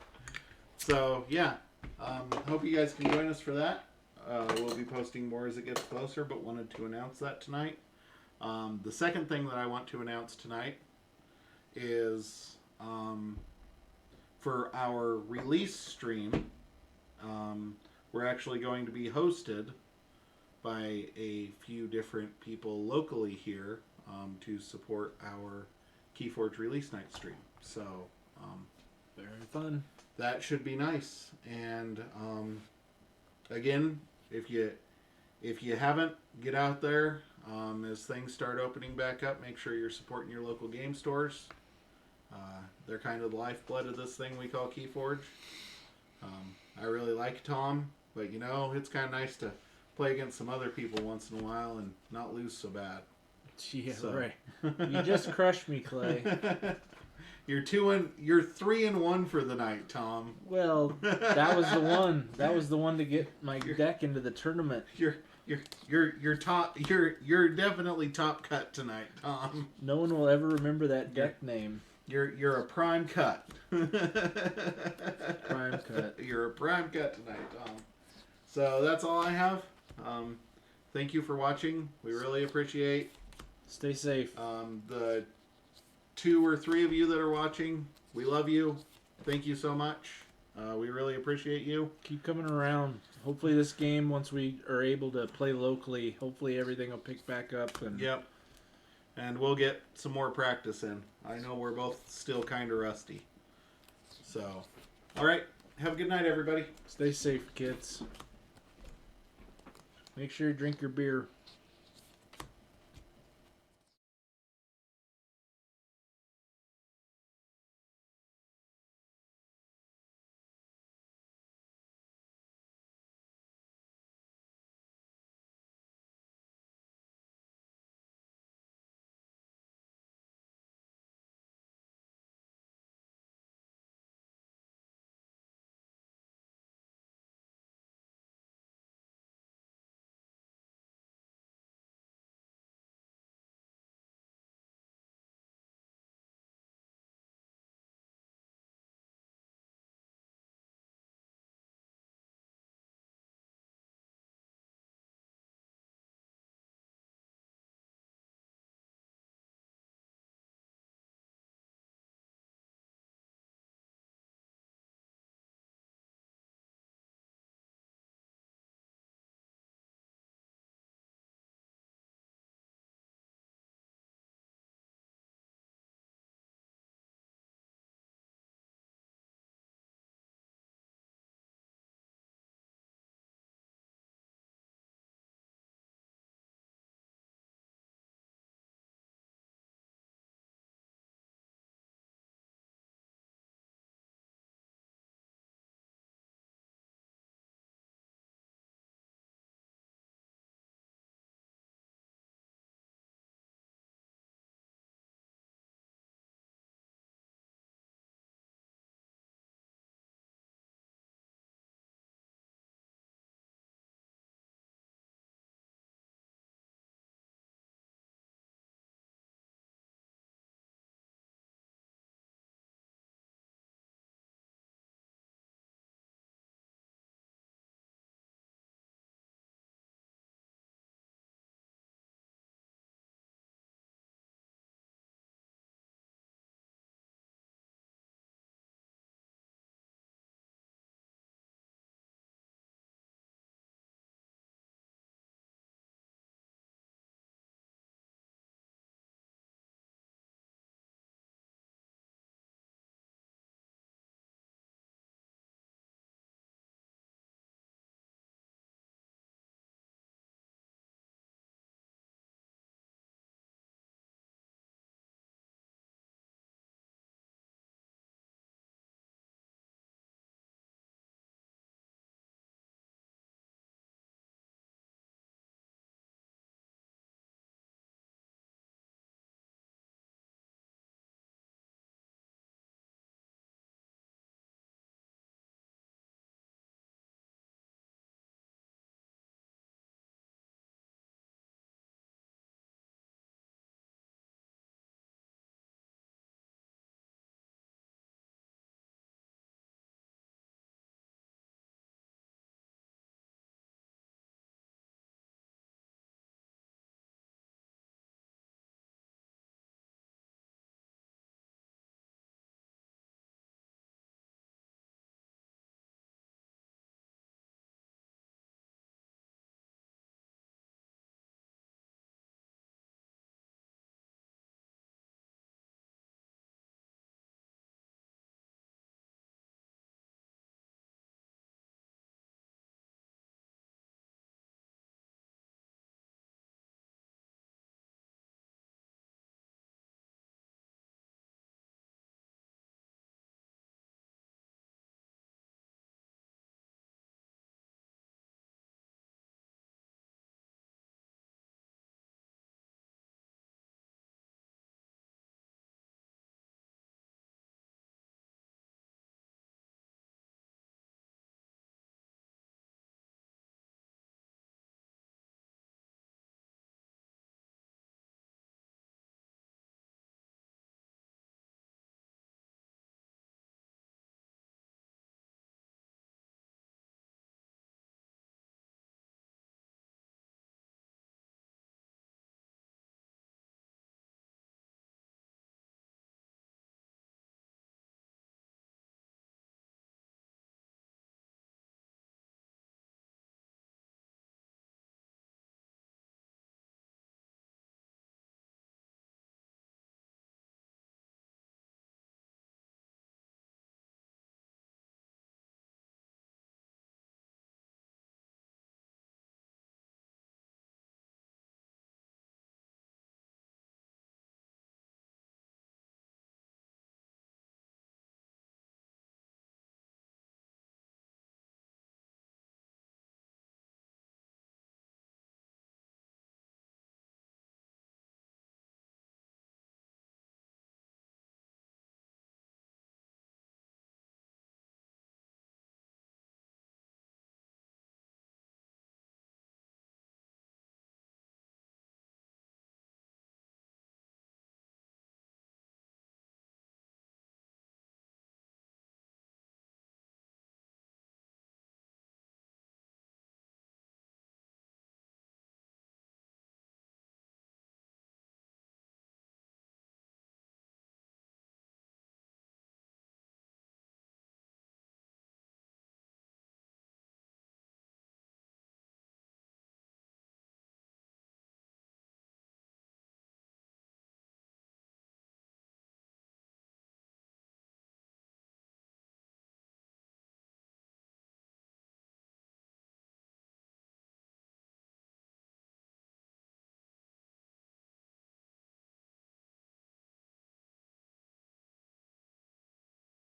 So yeah, hope you guys can join us for that. We'll be posting more as it gets closer, but wanted to announce that tonight. The second thing that I want to announce tonight is for our release stream, we're actually going to be hosted by a few different people locally here to support our Keyforge release night stream. So, very fun. That should be nice. And again, if you haven't, get out there. As things start opening back up, make sure you're supporting your local game stores. They're kind of the lifeblood of this thing we call Keyforge. I really like Tom, but it's kind of nice to play against some other people once in a while and not lose so bad. Yeah, right. You just crushed me, Clay. You're 3-1 for the night, Tom. Well, that was the one. That was the one to get my deck into the tournament. You're top. You're definitely top cut tonight, Tom. No one will ever remember that deck name. You're a prime cut. Prime cut. You're a prime cut tonight, Tom. So that's all I have. Thank you for watching. We really appreciate. Stay safe. The 2 or 3 of you that are watching, we love you. Thank you so much. We really appreciate you. Keep coming around. Hopefully this game, once we are able to play locally, hopefully everything will pick back up. Yep. And we'll get some more practice in. I know we're both still kind of rusty. So, all right. Have a good night, everybody. Stay safe, kids. Make sure you drink your beer.